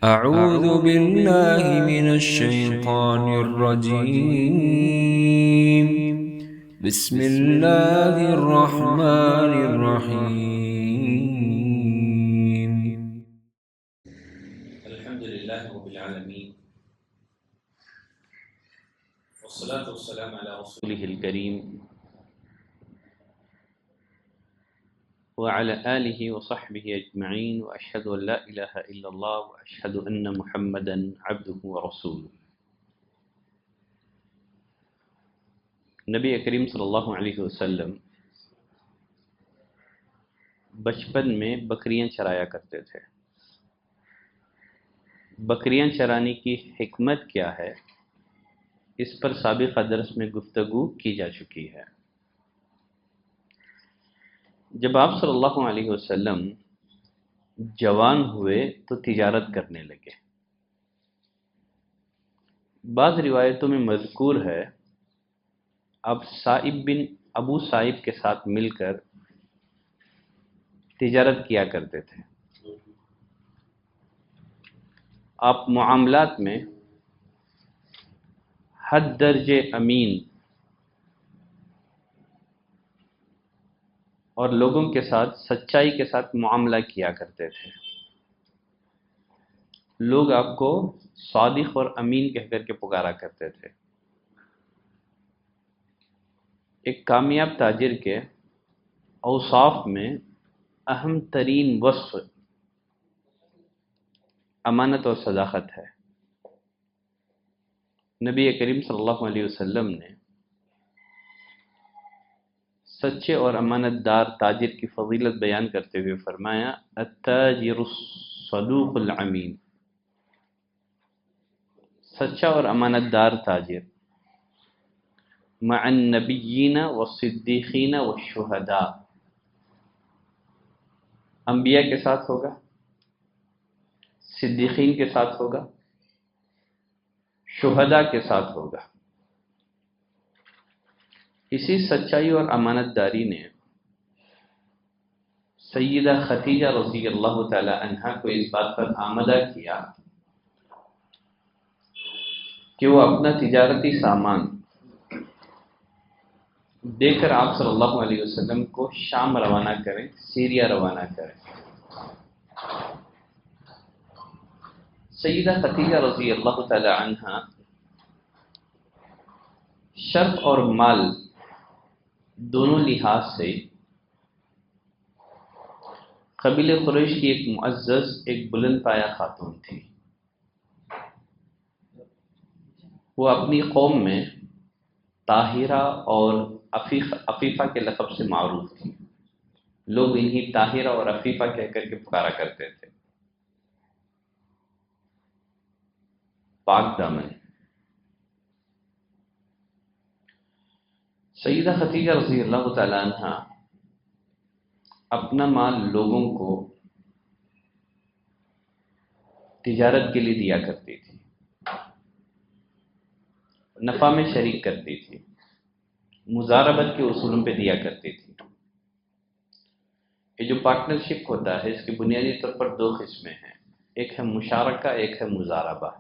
أعوذ بالله من الشيطان الرجيم. بسم الله الرحمن الرحيم. الحمد لله رب العالمين والصلاة والسلام على رسوله الكريم وعلى آله وصحبه أجمعين وأشهد أن لا إله إلا الله وأشهد أن محمدا عبده ورسوله. نبی کریم صلی اللہ علیہ وسلم بچپن میں بکریاں چرایا کرتے تھے۔ بکریاں چرانے کی حکمت کیا ہے، اس پر سابقہ درس میں گفتگو کی جا چکی ہے۔ جب آپ صلی اللہ علیہ وسلم جوان ہوئے تو تجارت کرنے لگے۔ بعض روایتوں میں مذکور ہے آپ ابو سائب کے ساتھ مل کر تجارت کیا کرتے تھے۔ آپ معاملات میں حد درجے امین اور لوگوں کے ساتھ سچائی کے ساتھ معاملہ کیا کرتے تھے۔ لوگ آپ کو صادق اور امین کہہ کر کے پکارا کرتے تھے۔ ایک کامیاب تاجر کے اوصاف میں اہم ترین وصف امانت اور صداقت ہے۔ نبی کریم صلی اللہ علیہ وسلم نے سچے اور امانت دار تاجر کی فضیلت بیان کرتے ہوئے فرمایا التاجر الصدوق الامین، سچا اور امانت دار تاجر مع النبیین والصدیقین والشہداء، انبیاء کے ساتھ ہوگا، صدیقین کے ساتھ ہوگا، شہداء کے ساتھ ہوگا۔ اسی سچائی اور امانت داری نے سیدہ خدیجہ رضی اللہ تعالی عنہا کو اس بات پر آمادہ کیا کہ وہ اپنا تجارتی سامان دے کر آپ صلی اللہ علیہ وسلم کو شام روانہ کریں، سیریا روانہ کریں۔ سیدہ خدیجہ رضی اللہ تعالی عنہا شرف اور مال دونوں لحاظ سے قبیلہ قریش کی ایک معزز، ایک بلند پایہ خاتون تھی۔ وہ اپنی قوم میں طاہرہ اور عفیفہ کے لقب سے معروف تھی۔ لوگ انہیں طاہرہ اور عفیفہ کہہ کر کے پکارا کرتے تھے، پاک دامن۔ سیدہ خدیجہ رضی اللہ تعالی عنہا اپنا مال لوگوں کو تجارت کے لیے دیا کرتی تھی، نفع میں شریک کرتی تھی، مضاربت کے اصولوں پہ دیا کرتی تھی۔ یہ جو پارٹنرشپ ہوتا ہے اس کی بنیادی طور پر دو قسمیں ہیں، ایک ہے مشارکہ، ایک ہے مضاربہ۔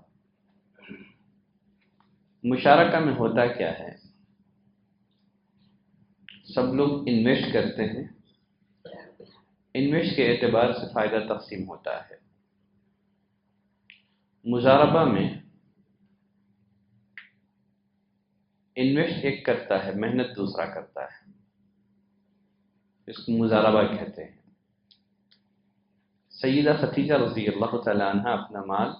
مشارکہ میں ہوتا کیا ہے، سب لوگ انویسٹ کرتے ہیں، انویسٹ کے اعتبار سے فائدہ تقسیم ہوتا ہے۔ مضاربہ میں انویسٹ ایک کرتا ہے، محنت دوسرا کرتا ہے، اس کو مضاربہ کہتے ہیں۔ سیدہ خدیجہ رضی اللہ تعالی عنہ اپنا مال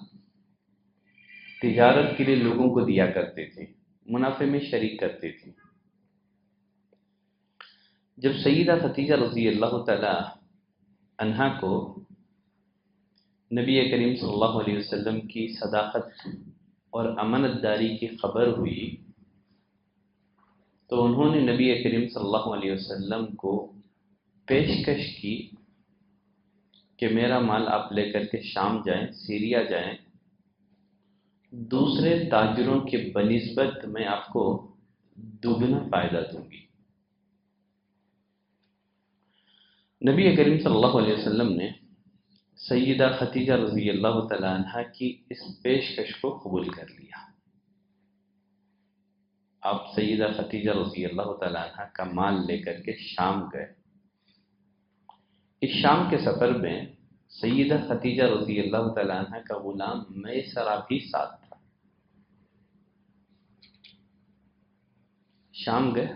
تجارت کے لیے لوگوں کو دیا کرتی تھی، منافع میں شریک کرتی تھی۔ جب سیدہ خدیجہ رضی اللہ تعالی عنہا کو نبی کریم صلی اللہ علیہ وسلم کی صداقت اور امانت داری کی خبر ہوئی تو انہوں نے نبی کریم صلی اللہ علیہ وسلم کو پیشکش کی کہ میرا مال آپ لے کر کے شام جائیں، سیریا جائیں، دوسرے تاجروں کے بنسبت میں آپ کو دوگنا فائدہ دوں گی۔ نبی کریم صلی اللہ علیہ وسلم نے سیدہ خدیجہ رضی اللہ تعالیٰ عنہ کی اس پیشکش کو قبول کر لیا۔ آپ سیدہ خدیجہ رضی اللہ تعالیٰ عنہ کا مال لے کر کے شام گئے۔ اس شام کے سفر میں سیدہ خدیجہ رضی اللہ تعالیٰ عنہ کا غلام میسرہ بھی ساتھ تھا۔ شام گئے،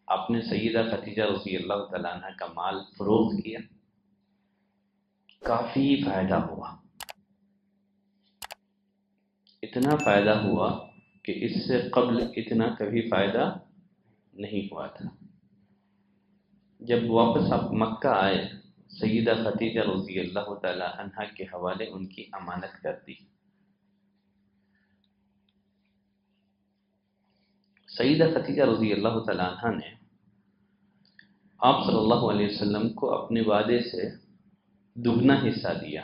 آپ نے سیدہ خدیجہ رضی اللہ تعالیٰ عنہ کا مال فروخت کیا، کافی فائدہ ہوا، اتنا فائدہ ہوا کہ اس سے قبل اتنا کبھی فائدہ نہیں ہوا تھا۔ جب واپس آپ مکہ آئے، سیدہ خدیجہ رضی اللہ تعالی عنہ کے حوالے ان کی امانت کر دی۔ سیدہ خدیجہ رضی اللہ تعالی عنہ نے آپ صلی اللہ علیہ وسلم کو اپنے وعدے سے دگنا حصہ دیا۔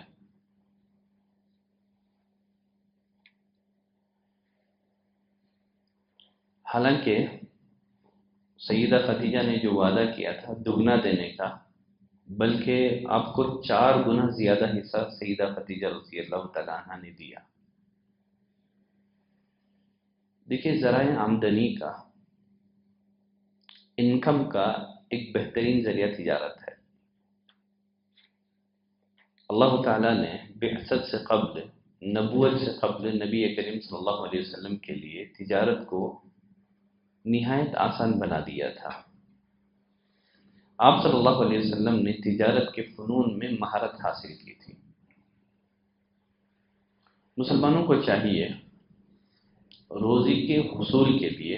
حالانکہ سیدہ خدیجہ نے جو وعدہ کیا تھا دگنا دینے کا، بلکہ آپ کو 4 گنا زیادہ حصہ سیدہ خدیجہ رضی اللہ تعالیٰ عنہ نے دیا۔ دیکھیے، ذرائع آمدنی کا، انکم کا ایک بہترین ذریعہ تجارت ہے۔ اللہ تعالیٰ نے بعثت سے قبل، نبوت سے قبل نبی کریم صلی اللہ علیہ وسلم کے لیے تجارت کو نہایت آسان بنا دیا تھا۔ آپ صلی اللہ علیہ وسلم نے تجارت کے فنون میں مہارت حاصل کی تھی۔ مسلمانوں کو چاہیے روزی کے حصول کے لیے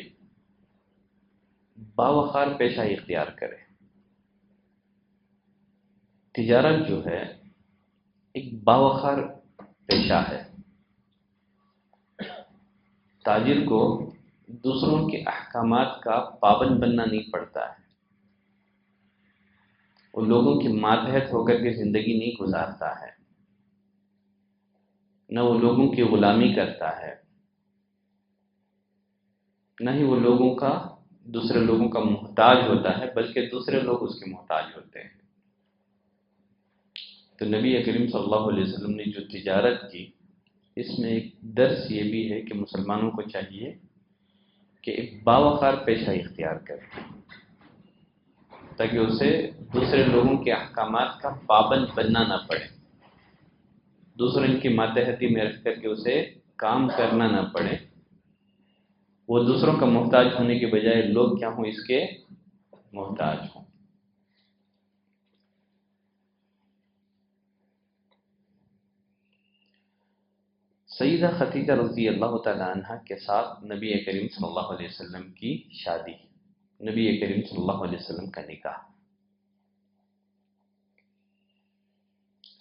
باوقار پیشہ اختیار کرے۔ تجارت جو ہے ایک باوقار پیشہ ہے۔ تاجر کو دوسروں کے احکامات کا پابند بننا نہیں پڑتا ہے، وہ لوگوں کے ماتحت ہو کر کے زندگی نہیں گزارتا ہے، نہ وہ لوگوں کی غلامی کرتا ہے، نہ ہی وہ دوسرے لوگوں کا محتاج ہوتا ہے، بلکہ دوسرے لوگ اس کے محتاج ہوتے ہیں۔ تو نبی کریم صلی اللہ علیہ وسلم نے جو تجارت کی، اس میں ایک درس یہ بھی ہے کہ مسلمانوں کو چاہیے کہ ایک باوقار پیشہ اختیار کرے، تاکہ اسے دوسرے لوگوں کے احکامات کا پابند بننا نہ پڑے، دوسروں کی ماتحتی میں رکھ کر کے اسے کام کرنا نہ پڑے، وہ دوسروں کا محتاج ہونے کے بجائے لوگ کیا ہوں، اس کے محتاج ہوں۔ سیدہ خدیجہ رضی اللہ تعالی عنہ کے ساتھ نبی کریم صلی اللہ علیہ وسلم کی شادی، نبی کریم صلی اللہ علیہ وسلم کا نکاح۔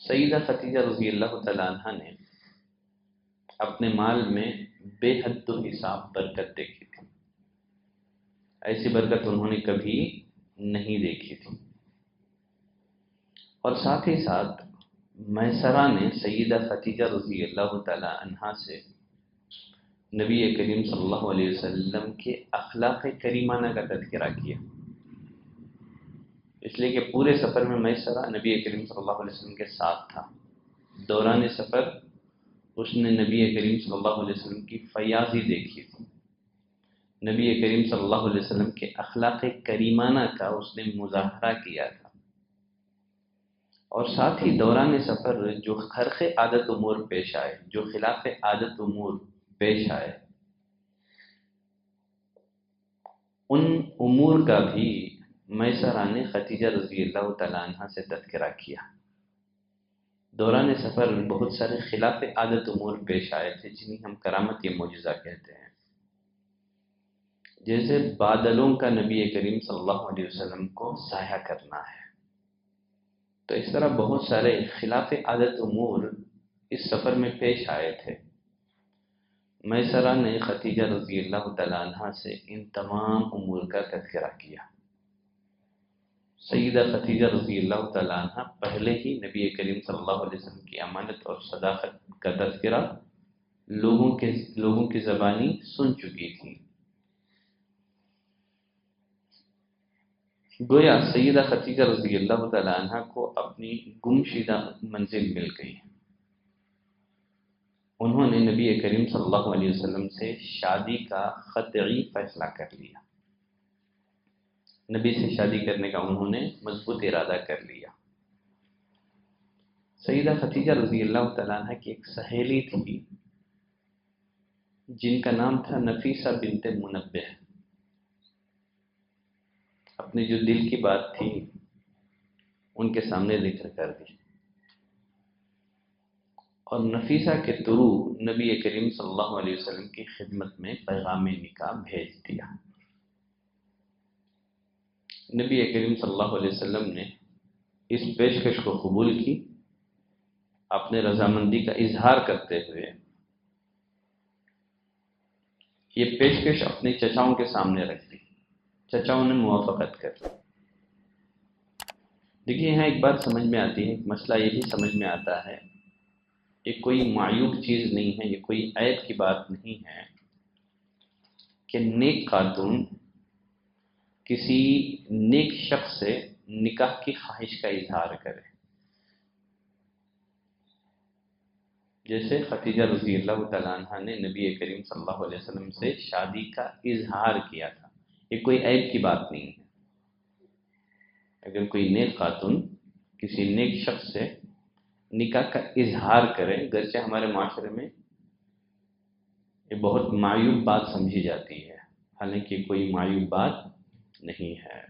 سیدہ خدیجہ رضی اللہ تعالی عنہ نے اپنے مال میں بے حد و حساب برکت دیکھی تھی، ایسی برکت انہوں نے کبھی نہیں دیکھی تھی۔ اور ساتھ ہی ساتھ میسرہ نے سیدہ خدیجہ رضی اللہ تعالی عنہ سے نبی کریم صلی اللہ علیہ وسلم کے اخلاق کریمانہ کا تذکرہ کیا، اس لیے کہ پورے سفر میں میسرہ نبی کریم صلی اللہ علیہ وسلم کے ساتھ تھا۔ دوران سفر اس نے نبی کریم صلی اللہ علیہ وسلم کی فیاضی دیکھی تھی، نبی کریم صلی اللہ علیہ وسلم کے اخلاق کریمانہ کا اس نے مظاہرہ کیا تھا۔ اور ساتھ ہی دوران سفر جو خرق عادت امور پیش آئے، جو خلاف عادت امور پیش آئے، ان امور کا بھی میسرہ نے خدیجہ رضی اللہ تعالی عنہ سے تذکرہ کیا۔ دوران سفر بہت سارے خلاف عادت امور پیش آئے تھے، جنہیں ہم کرامت یا معجزہ کہتے ہیں، جیسے بادلوں کا نبی کریم صلی اللہ علیہ وسلم کو سایہ کرنا ہے۔ تو اس طرح بہت سارے خلاف عادت امور اس سفر میں پیش آئے تھے۔ میسرہ نے خدیجہ رضی اللہ تعالی عنہ سے ان تمام امور کا تذکرہ کیا۔ سیدہ خدیجہ رضی اللہ تعالی عنہ پہلے ہی نبی کریم صلی اللہ علیہ وسلم کی امانت اور صداقت کا تذکرہ لوگوں کی زبانی سن چکی تھی۔ گویا سیدہ خدیجہ رضی اللہ تعالی عنہ کو اپنی گمشدہ منزل مل گئی۔ انہوں نے نبی کریم صلی اللہ علیہ وسلم سے شادی کا قطعی فیصلہ کر لیا، نبی سے شادی کرنے کا انہوں نے مضبوط ارادہ کر لیا۔ سیدہ خدیجہ رضی اللہ تعالیٰ عنہ کی ایک سہیلی تھی جن کا نام تھا نفیسہ بنت منبہ۔ اپنی جو دل کی بات تھی ان کے سامنے ذکر کر دی، اور نفیسہ کے تھرو نبی کریم صلی اللہ علیہ وسلم کی خدمت میں پیغام نکاح بھیج دیا۔ نبی کریم صلی اللہ علیہ وسلم نے اس پیشکش کو قبول کی، اپنے رضامندی کا اظہار کرتے ہوئے یہ پیشکش اپنے چچاؤں کے سامنے رکھ دی۔ چچاؤں نے موافقت کر لی۔ دیکھیے یہاں ایک بات سمجھ میں آتی ہے، ایک مسئلہ یہ بھی سمجھ میں آتا ہے، یہ کوئی معیوب چیز نہیں ہے، یہ کوئی عیب کی بات نہیں ہے کہ نیک خاتون کسی نیک شخص سے نکاح کی خواہش کا اظہار کرے۔ جیسے خدیجہ رضی اللہ تعالیٰ عنہ نے نبی کریم صلی اللہ علیہ وسلم سے شادی کا اظہار کیا تھا، یہ کوئی عیب کی بات نہیں ہے۔ اگر کوئی نیک خاتون کسی نیک شخص سے نکاح کا اظہار کرے، گرچہ ہمارے معاشرے میں یہ بہت معیوب بات سمجھی جاتی ہے، حالانکہ کوئی معیوب بات نہیں ہے۔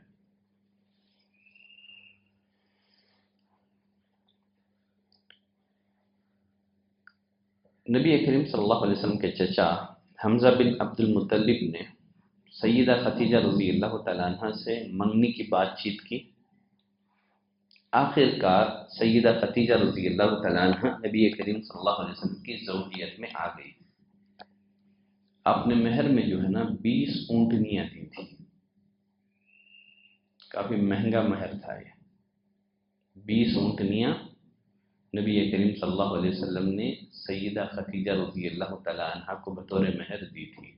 نبی کریم صلی اللہ علیہ وسلم کے چچا حمزہ بن عبد المطلب نے سیدہ خدیجہ رضی اللہ تعالیٰ عنہ سے منگنی کی بات چیت کی۔ آخر کار سیدہ خدیجہ رضی اللہ تعالیٰ عنہ نبی کریم صلی اللہ علیہ وسلم کی زوجیت میں آ گئی۔ آپ نے مہر میں جو ہے نا 20 اونٹنیاں دی تھی، کافی مہنگا مہر تھا یہ۔ 20 اونٹنیاں نبی کریم صلی اللہ علیہ وسلم نے سیدہ خدیجہ رضی اللہ تعالیٰ عنہ کو بطور مہر دی تھی۔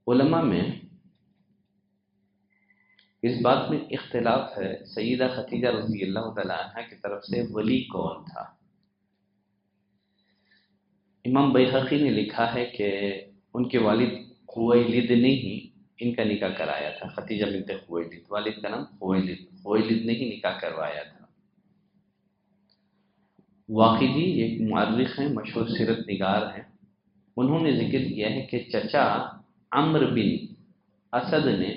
علماء میں اس بات میں اختلاف ہے، سیدہ خدیجہ رضی اللہ تعالیٰ عنہ کی طرف سے ولی کون تھا؟ امام بیہقی نے لکھا ہے کہ ان کے والد خویلد نے ہی ان کا نکاح کرایا تھا، خدیجہ بنت خویلد، والد کا نام خویلد نے ہی نکاح کروایا تھا۔ واقدی ایک مورخ ہیں، مشہور سیرت نگار ہیں، انہوں نے ذکر کیا ہے کہ چچا عمرو بن اسد نے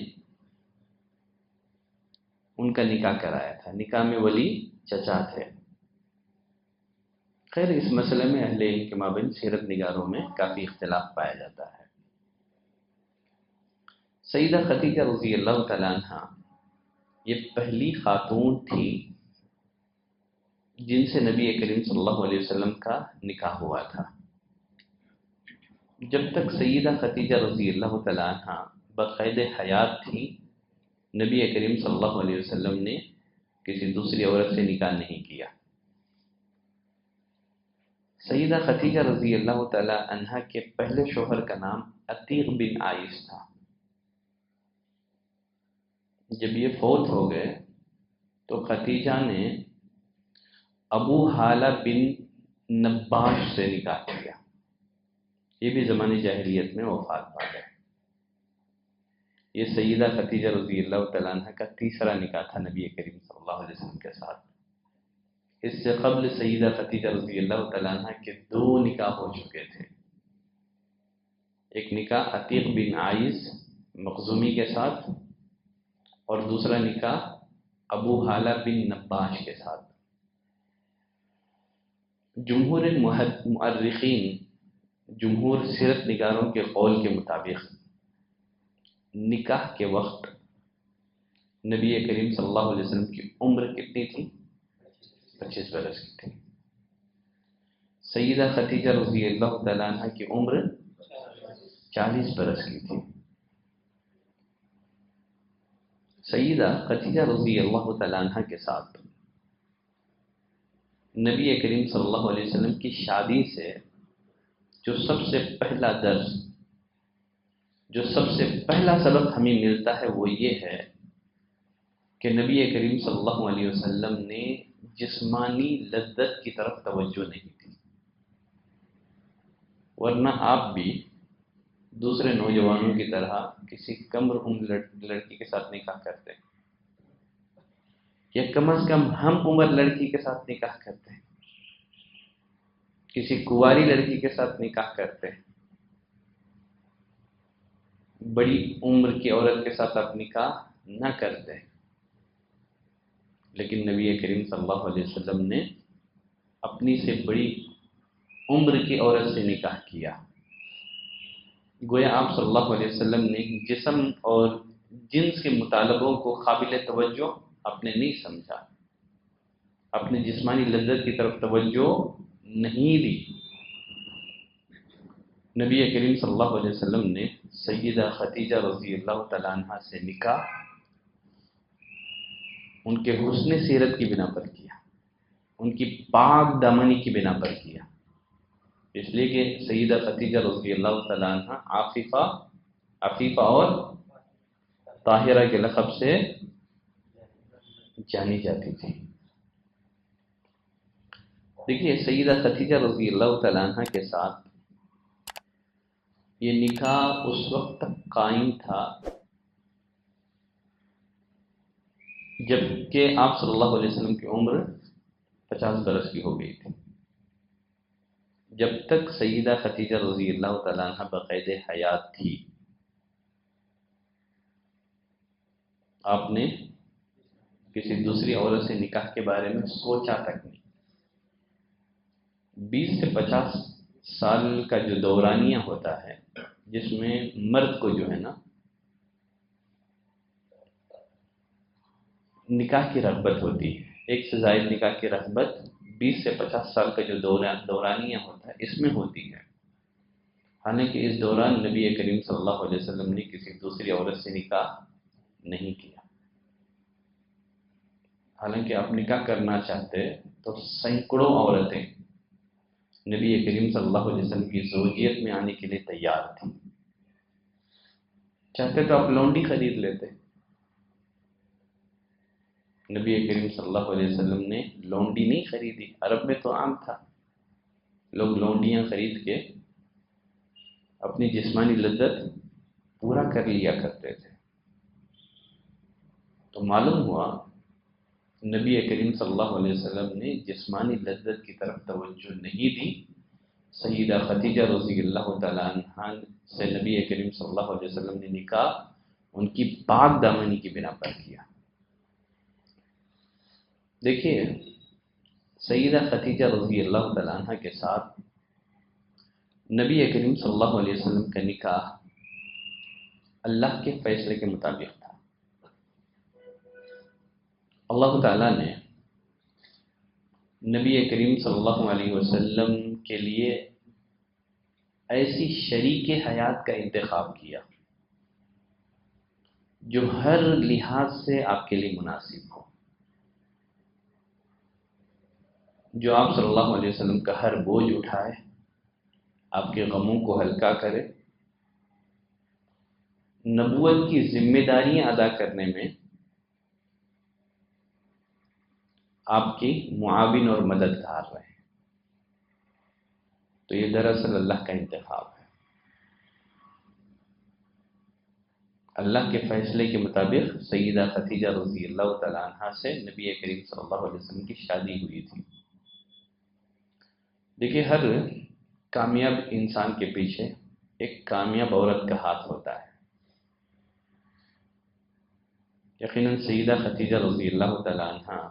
ان کا نکاح کرایا تھا، نکاح میں ولی چچا تھے۔ خیر اس مسئلے میں اہل علم کے مابین سیرت نگاروں میں کافی اختلاف پایا جاتا ہے۔ سیدہ خدیجہ رضی اللہ تعالیٰ عنہ یہ پہلی خاتون تھی جن سے نبی کریم صلی اللہ علیہ وسلم کا نکاح ہوا تھا۔ جب تک سیدہ خدیجہ رضی اللہ تعالیٰ عنہ بقید حیات تھی، نبی کریم صلی اللہ علیہ وسلم نے کسی دوسری عورت سے نکاح نہیں کیا۔ سیدہ خدیجہ رضی اللہ تعالیٰ عنہ کے پہلے شوہر کا نام عتیق بن عائش تھا۔ جب یہ فوت ہو گئے تو خدیجہ نے ابو حالہ بن نباش سے نکاح کیا، یہ بھی زمانے جاہلیت میں وفات پا گئے۔ یہ سیدہ خدیجہ رضی اللہ تعالیٰ عنہ کا تیسرا نکاح تھا نبی کریم صلی اللہ علیہ وسلم کے ساتھ۔ اس سے قبل سیدہ خدیجہ رضی اللہ تعالیٰ عنہ کے 2 نکاح ہو چکے تھے۔ ایک نکاح عتیق بن عائش مخزومی کے ساتھ، اور دوسرا نکاح ابو حالہ بن نباش کے ساتھ۔ جمہور مؤرخین، جمہور سیرت نگاروں کے قول کے مطابق نکاح کے وقت نبی کریم صلی اللہ علیہ وسلم کی عمر کتنی تھی؟ 25 برس کی تھی۔ سیدہ خدیجہ رضی اللہ تعالیٰ عنہ کی عمر 40 برس کی تھی۔ سیدہ خدیجہ رضی اللہ تعالیٰ عنہ کے ساتھ نبی کریم صلی اللہ علیہ وسلم کی شادی سے جو سب سے پہلا درس، جو سب سے پہلا سبق ہمیں ملتا ہے وہ یہ ہے کہ نبی کریم صلی اللہ علیہ وسلم نے جسمانی لذت کی طرف توجہ نہیں دی، ورنہ آپ بھی دوسرے نوجوانوں کی طرح کسی کم عمر لڑکی کے ساتھ نکاح کرتے، یا کم از کم ہم عمر لڑکی کے ساتھ نکاح کرتے، کسی کنواری لڑکی کے ساتھ نکاح کرتے، بڑی عمر کی عورت کے ساتھ آپ نکاح نہ کرتے۔ لیکن نبی کریم صلی اللہ علیہ وسلم نے اپنی سے بڑی عمر کی عورت سے نکاح کیا۔ گویا آپ صلی اللہ علیہ وسلم نے جسم اور جنس کے مطالبوں کو قابل توجہ آپ نے نہیں سمجھا، اپنے جسمانی لذت کی طرف توجہ نہیں دی۔ نبی کریم صلی اللہ علیہ وسلم نے سیدہ خدیجہ رضی اللہ تعالیٰ عنہ سے نکاح ان کے حسن سیرت کی بنا پر کیا، ان کی پاک دامنی کی بنا پر کیا، اس لیے کہ سیدہ خدیجہ رضی اللہ تعالیٰ عنہ عفیفہ اور طاہرہ کے لقب سے جانی جاتی تھی۔ دیکھیے سیدہ خدیجہ رضی اللہ تعالیٰ عنہ کے ساتھ یہ نکاح اس وقت تک قائم تھا جبکہ آپ صلی اللہ علیہ وسلم کی عمر 50 برس کی ہو گئی تھی۔ جب تک سیدہ خدیجہ رضی اللہ تعالیٰ عنہ بقید حیات تھی، آپ نے کسی دوسری عورت سے نکاح کے بارے میں سوچا تک نہیں۔ 20 سے 50 سال کا جو دورانیہ ہوتا ہے، جس میں مرد کو جو ہے نا نکاح کی رغبت ہوتی ہے، ایک سے زائد نکاح کی رغبت 20 سے 50 سال کا جو دورانیہ ہوتا ہے اس میں ہوتی ہے۔ حالانکہ اس دوران نبی کریم صلی اللہ علیہ وسلم نے کسی دوسری عورت سے نکاح نہیں کیا۔ حالانکہ آپ نکاح کرنا چاہتے تو سینکڑوں عورتیں نبی کریم صلی اللہ علیہ وسلم کی زوجیت میں آنے کے لیے تیار تھیں۔ چاہتے تو آپ لونڈی خرید لیتے۔ نبی کریم صلی اللہ علیہ وسلم نے لونڈی نہیں خریدی، عرب میں تو عام تھا، لوگ لونڈیاں خرید کے اپنی جسمانی لذت پورا کر لیا کرتے تھے۔ تو معلوم ہوا نبی کریم صلی اللہ علیہ وسلم نے جسمانی لذت کی طرف توجہ نہیں دی۔ سیدہ خدیجہ رضی اللہ تعالیٰ عنہ سے نبی کریم صلی اللہ علیہ وسلم نے نکاح ان کی پاک دامنی کی بنا پر کیا۔ دیکھیے سیدہ خدیجہ رضی اللہ تعالیٰ عنہ کے ساتھ نبی کریم صلی اللہ علیہ وسلم کا نکاح اللہ کے فیصلے کے مطابق تھا۔ اللہ تعالیٰ نے نبی کریم صلی اللہ علیہ وسلم کے لیے ایسی شریک حیات کا انتخاب کیا جو ہر لحاظ سے آپ کے لیے مناسب ہو، جو آپ صلی اللہ علیہ وسلم کا ہر بوجھ اٹھائے، آپ کے غموں کو ہلکا کرے، نبوت کی ذمہ داریاں ادا کرنے میں آپ کی معاون اور مددگار رہے۔ تو یہ دراصل اللہ کا انتخاب ہے۔ اللہ کے فیصلے کے مطابق سیدہ خدیجہ رضی اللہ تعالیٰ عنہ سے نبی کریم صلی اللہ علیہ وسلم کی شادی ہوئی تھی۔ دیکھیے ہر کامیاب انسان کے پیچھے ایک کامیاب عورت کا ہاتھ ہوتا ہے۔ یقیناً سیدہ خدیجہ رضی اللہ تعالیٰ عنہ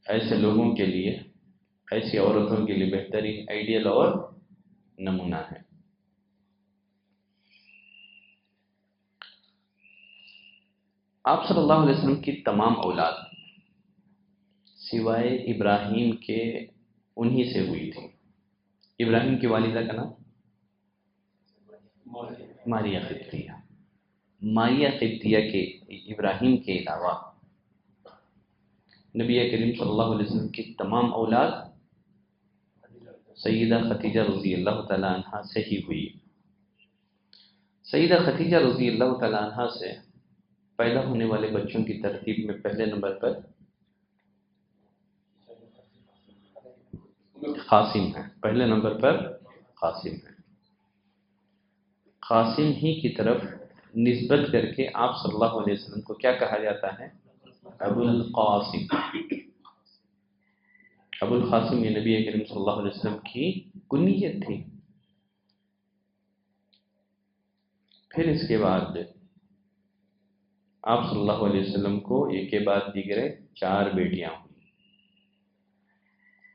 ایسے لوگوں کے لیے، ایسی عورتوں کے لیے بہترین آئیڈیل اور نمونہ ہے۔ آپ صلی اللہ علیہ وسلم کی تمام اولاد سوائے ابراہیم کے انہی سے ہوئی تھی۔ ابراہیم کی والدہ کا نام ماریہ قبطیہ۔ ماریہ قبطیہ کے ابراہیم کے علاوہ نبی کریم صلی اللہ علیہ وسلم کی تمام اولاد سیدہ خدیجہ رضی اللہ تعالیٰ عنہ سے ہی ہوئی۔ سیدہ خدیجہ رضی اللہ تعالیٰ عنہ سے پیدا ہونے والے بچوں کی ترتیب میں پہلے نمبر پر قاسم ہے، پہلے نمبر پر قاسم ہے۔ قاسم ہی کی طرف نسبت کر کے آپ صلی اللہ علیہ وسلم کو کیا کہا جاتا ہے؟ ابو القاسم۔ ابو القاسم یہ نبی کریم صلی اللہ علیہ وسلم کی کنیت تھی۔ پھر اس کے بعد آپ صلی اللہ علیہ وسلم کو ایک کے بعد دیگرے 4 بیٹیاں ہوئیں،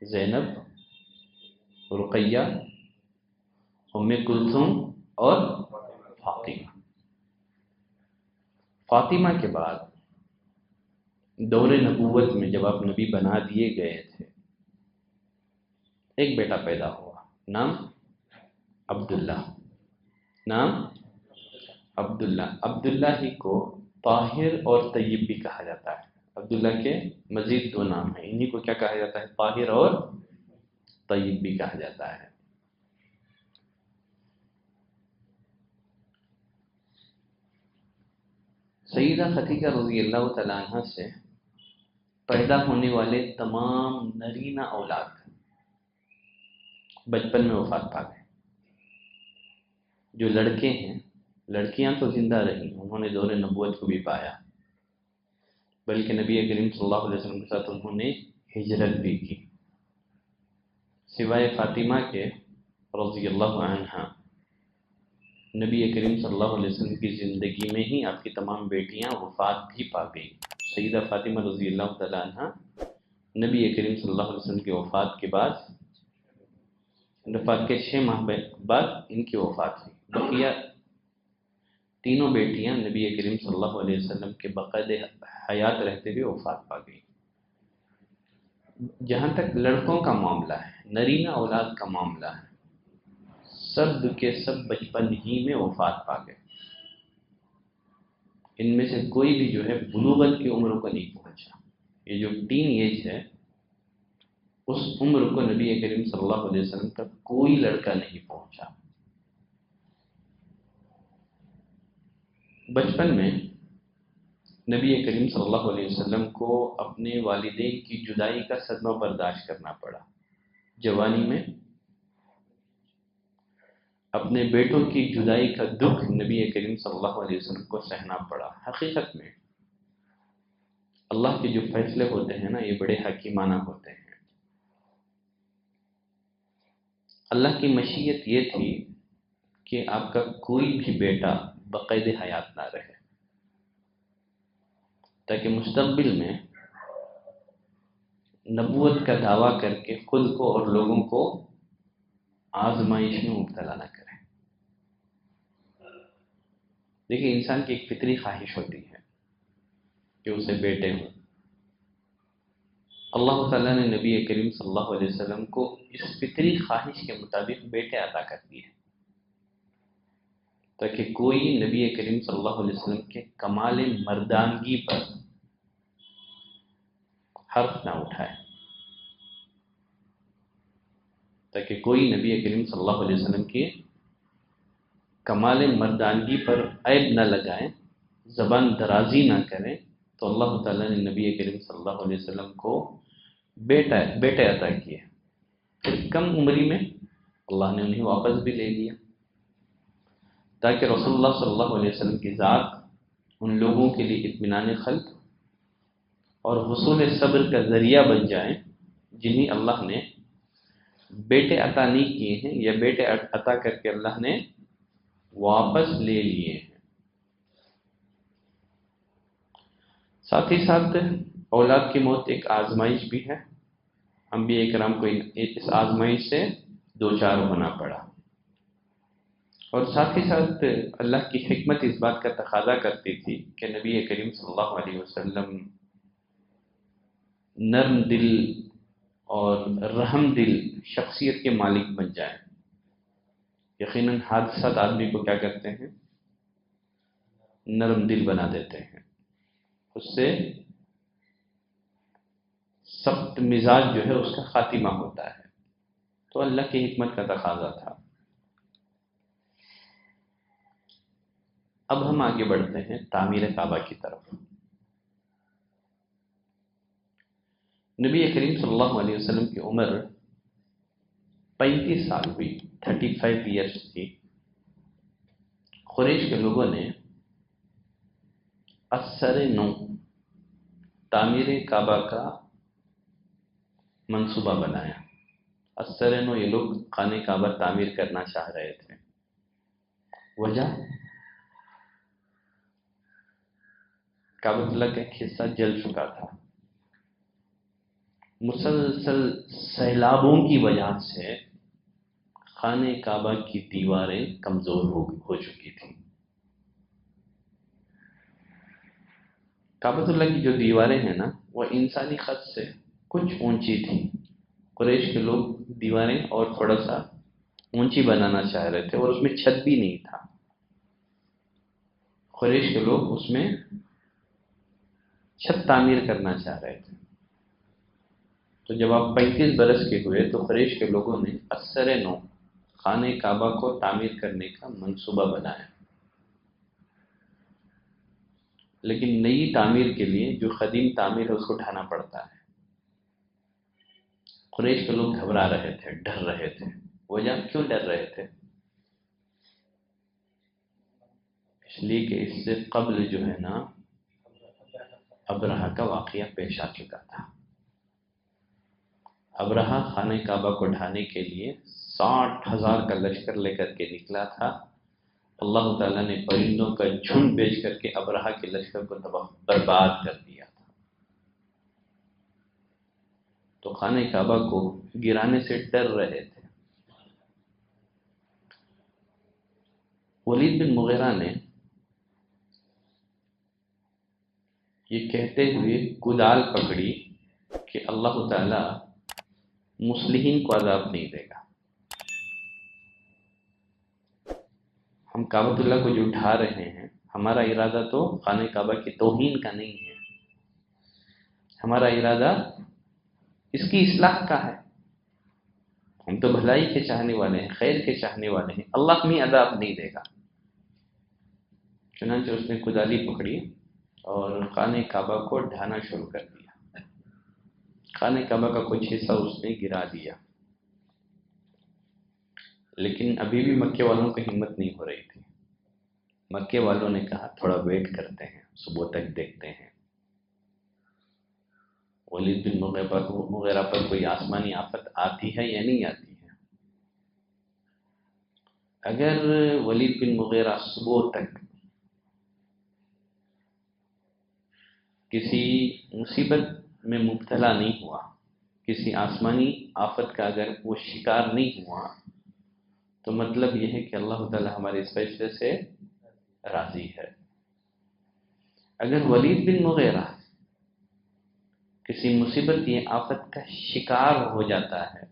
زینب، رقیہ، ام کلثوم اور فاطمہ۔ فاطمہ کے بعد دور نبوت میں جب آپ نبی بنا دیے گئے تھے، ایک بیٹا پیدا ہوا، نام عبداللہ، نام عبداللہ۔ عبداللہ ہی کو طاہر اور طیب بھی کہا جاتا ہے۔ عبداللہ کے مزید 2 نام ہیں، انہی کو کیا کہا جاتا ہے؟ طاہر اور طیب بھی کہا جاتا ہے۔ سیدہ خدیجہ رضی اللہ تعالیٰ عنہ سے پیدا ہونے والے تمام نرینہ اولاد بچپن میں وفات پا گئے۔ جو لڑکے ہیں، لڑکیاں تو زندہ رہیں، انہوں نے دور نبوت کو بھی پایا، بلکہ نبی کریم صلی اللہ علیہ وسلم کے ساتھ انہوں نے ہجرت بھی کی، سوائے فاطمہ کے رضی اللہ عنہ۔ نبی کریم صلی اللہ علیہ وسلم کی زندگی میں ہی آپ کی تمام بیٹیاں وفات بھی پا گئی۔ سیدہ فاطمہ رضی اللہ تعالیٰ عنہ نبی کریم صلی اللہ علیہ وسلم کی وفات کے بعد، وفات کے 6 ماہ بعد ان کی وفات ہوئی۔ بقیہ تینوں بیٹیاں نبی کریم صلی اللہ علیہ وسلم کے بقید حیات رہتے ہوئے وفات پا گئی۔ جہاں تک لڑکوں کا معاملہ ہے، نرینہ اولاد کا معاملہ ہے، سب کے سب بچپن ہی میں وفات پا گئے۔ ان میں سے کوئی بھی جو ہے بلوغت کی عمر کو نہیں پہنچا۔ یہ جو ٹین ایج ہے، اس عمر کو نبی کریم صلی اللہ علیہ وسلم تک کوئی لڑکا نہیں پہنچا۔ بچپن میں نبی کریم صلی اللہ علیہ وسلم کو اپنے والدین کی جدائی کا صدمہ برداشت کرنا پڑا۔ جوانی میں اپنے بیٹوں کی جدائی کا دکھ نبی کریم صلی اللہ علیہ وسلم کو سہنا پڑا۔ حقیقت میں اللہ کے جو فیصلے ہوتے ہیں نا، یہ بڑے حکیمانہ ہوتے ہیں۔ اللہ کی مشیت یہ تھی کہ آپ کا کوئی بھی بیٹا بقید حیات نہ رہے، تاکہ مستقبل میں نبوت کا دعویٰ کر کے خود کو اور لوگوں کو آزمائش میں مبتلا نہ کرے۔ دیکھیں، انسان کی ایک فطری خواہش ہوتی ہے کہ اسے بیٹے ہوں۔ اللہ تعالیٰ نے نبی کریم صلی اللہ علیہ وسلم کو اس فطری خواہش کے مطابق بیٹے عطا کر دیے، تاکہ کوئی نبی کریم صلی اللہ علیہ وسلم کے کمال مردانگی پر حرف نہ اٹھائے، تاکہ کوئی نبی کریم صلی اللہ علیہ وسلم کے کمال مردانگی پر عیب نہ لگائیں، زبان درازی نہ کریں۔ تو اللہ تعالیٰ نے نبی کریم صلی اللہ علیہ وسلم کو بیٹے عطا کیے۔ پھر کم عمری میں اللہ نے انہیں واپس بھی لے لیا، تاکہ رسول اللہ صلی اللہ علیہ وسلم کی ذات ان لوگوں کے لیے اطمینان قلب اور حصول صبر کا ذریعہ بن جائیں جنہیں اللہ نے بیٹے عطا نہیں کیے ہیں، یا بیٹے عطا کر کے اللہ نے واپس لے لیے ہیں۔ ساتھ ہی ساتھ اولاد کی موت ایک آزمائش بھی ہے۔ انبیاء کرام کو اس آزمائش سے دوچار ہونا پڑا، اور ساتھ ہی ساتھ اللہ کی حکمت اس بات کا تقاضا کرتی تھی کہ نبی کریم صلی اللہ علیہ وسلم نرم دل اور رحم دل شخصیت کے مالک بن جائیں۔ یقیناً حادثات آدمی کو کیا کرتے ہیں؟ نرم دل بنا دیتے ہیں، اس سے سخت مزاج جو ہے اس کا خاتمہ ہوتا ہے۔ تو اللہ کی حکمت کا تقاضا تھا۔ اب ہم آگے بڑھتے ہیں تعمیر کعبہ کی طرف۔ نبی کریم صلی اللہ علیہ وسلم کی عمر 35 سال ہوئی، 35 ایئرس تھی۔ قریش کے لوگوں نے اثر نو تعمیر کعبہ کا منصوبہ بنایا۔ اثر نو یہ لوگ خانہ کعبہ تعمیر کرنا چاہ رہے تھے۔ وجہ کعبۃ اللہ کا ایک حصہ جل چکا تھا، مسلسل سیلابوں کی وجہ سے خانہ کعبہ کی دیواریں کمزور ہو چکی تھیں۔ کعبۃ اللہ کی جو دیواریں ہیں نا، وہ انسانی قد سے کچھ اونچی تھیں۔ قریش کے لوگ دیواریں اور تھوڑا سا اونچی بنانا چاہ رہے تھے، اور اس میں چھت بھی نہیں تھا۔ قریش کے لوگ اس میں چھت تعمیر کرنا چاہ رہے تھے۔ تو جب آپ 35 برس کے ہوئے تو قریش کے لوگوں نے اثر نو خانہ کعبہ کو تعمیر کرنے کا منصوبہ بنایا۔ لیکن نئی تعمیر کے لیے جو قدیم تعمیر ہے اس کو ڈھانا پڑتا ہے۔ قریش کے لوگ گھبرا رہے تھے، ڈر رہے تھے۔ وجہ کیوں ڈر رہے تھے؟ اس لیے کہ اس سے قبل جو ہے نا ابرہہ کا واقعہ پیش آ چکا تھا۔ ابرہہ خانہ کعبہ کو ڈھانے کے لیے 60,000 کا لشکر لے کر کے نکلا تھا۔ اللہ تعالیٰ نے پرندوں کا جھنڈ بھیج کر کے ابرہہ کے لشکر کو برباد کر دیا تھا۔ تو خانہ کعبہ کو گرانے سے ڈر رہے تھے۔ ولید بن مغیرہ نے یہ کہتے ہوئے کدال پکڑی کہ اللہ تعالیٰ مصلحین کو عذاب نہیں دے گا۔ ہم کعبۃ اللہ کو جو ڈھا رہے ہیں، ہمارا ارادہ تو خانہ کعبہ کی توہین کا نہیں ہے، ہمارا ارادہ اس کی اصلاح کا ہے۔ ہم تو بھلائی کے چاہنے والے ہیں، خیر کے چاہنے والے ہیں، اللہ ہمیں عذاب نہیں دے گا۔ چنانچہ اس نے کدالی پکڑی اور خانہ کعبہ کو ڈھانا شروع کر دیا۔ خانہ کعبہ کا کچھ حصہ اس نے گرا دیا، لیکن ابھی بھی مکے والوں کو ہمت نہیں ہو رہی تھی۔ مکے والوں نے کہا تھوڑا ویٹ کرتے ہیں، صبح تک دیکھتے ہیں ولید بن مغیرہ پر کوئی آسمانی آفت آتی ہے یا نہیں آتی ہے۔ اگر ولید بن مغیرہ صبح تک کسی مصیبت میں مبتلا نہیں ہوا، کسی آسمانی آفت کا اگر وہ شکار نہیں ہوا، تو مطلب یہ ہے کہ اللہ تعالی ہمارے اس فیصلے سے راضی ہے۔ اگر ولید بن مغیرہ کسی مصیبت یا آفت کا شکار ہو جاتا ہے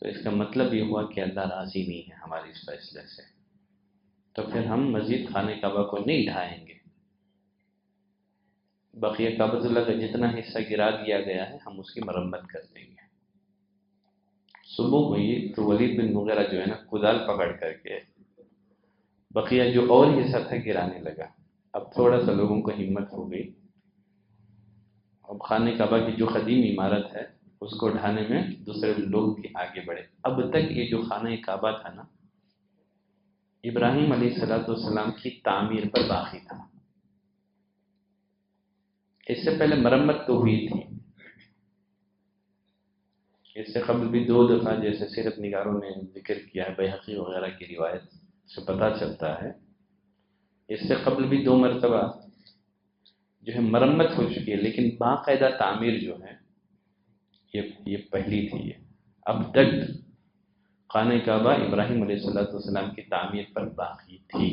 تو اس کا مطلب یہ ہوا کہ اللہ راضی نہیں ہے ہمارے اس فیصلے سے، تو پھر ہم مزید خانہ کعبہ کو نہیں ڈھائیں گے۔ بقیہ کعبۃ اللہ کا جتنا حصہ گرا دیا گیا ہے ہم اس کی مرمت کر دیں گے۔ صبح ہوئی تو ولید بن مغیرہ جو ہے نا کدال پکڑ کر کے بقیہ جو اور حصہ تھا گرانے لگا۔ اب تھوڑا سا لوگوں کو ہمت ہو گئی۔ اب خانہ کعبہ کی جو قدیم عمارت ہے اس کو ڈھانے میں دوسرے لوگ بھی آگے بڑھے۔ اب تک یہ جو خانہ کعبہ تھا نا، ابراہیم علیہ السلام کی تعمیر پر باقی تھا۔ اس سے پہلے مرمت تو ہوئی تھی، اس سے قبل بھی 2 دفعہ جیسے سیرت نگاروں نے ذکر کیا ہے، بیہقی وغیرہ کی روایت سے پتہ چلتا ہے، اس سے قبل بھی 2 مرتبہ جو ہے مرمت ہو چکی ہے، لیکن باقاعدہ تعمیر جو ہے یہ پہلی تھی۔ اب تک خانہ کعبہ ابراہیم علیہ السلام کی تعمیر پر باقی تھی۔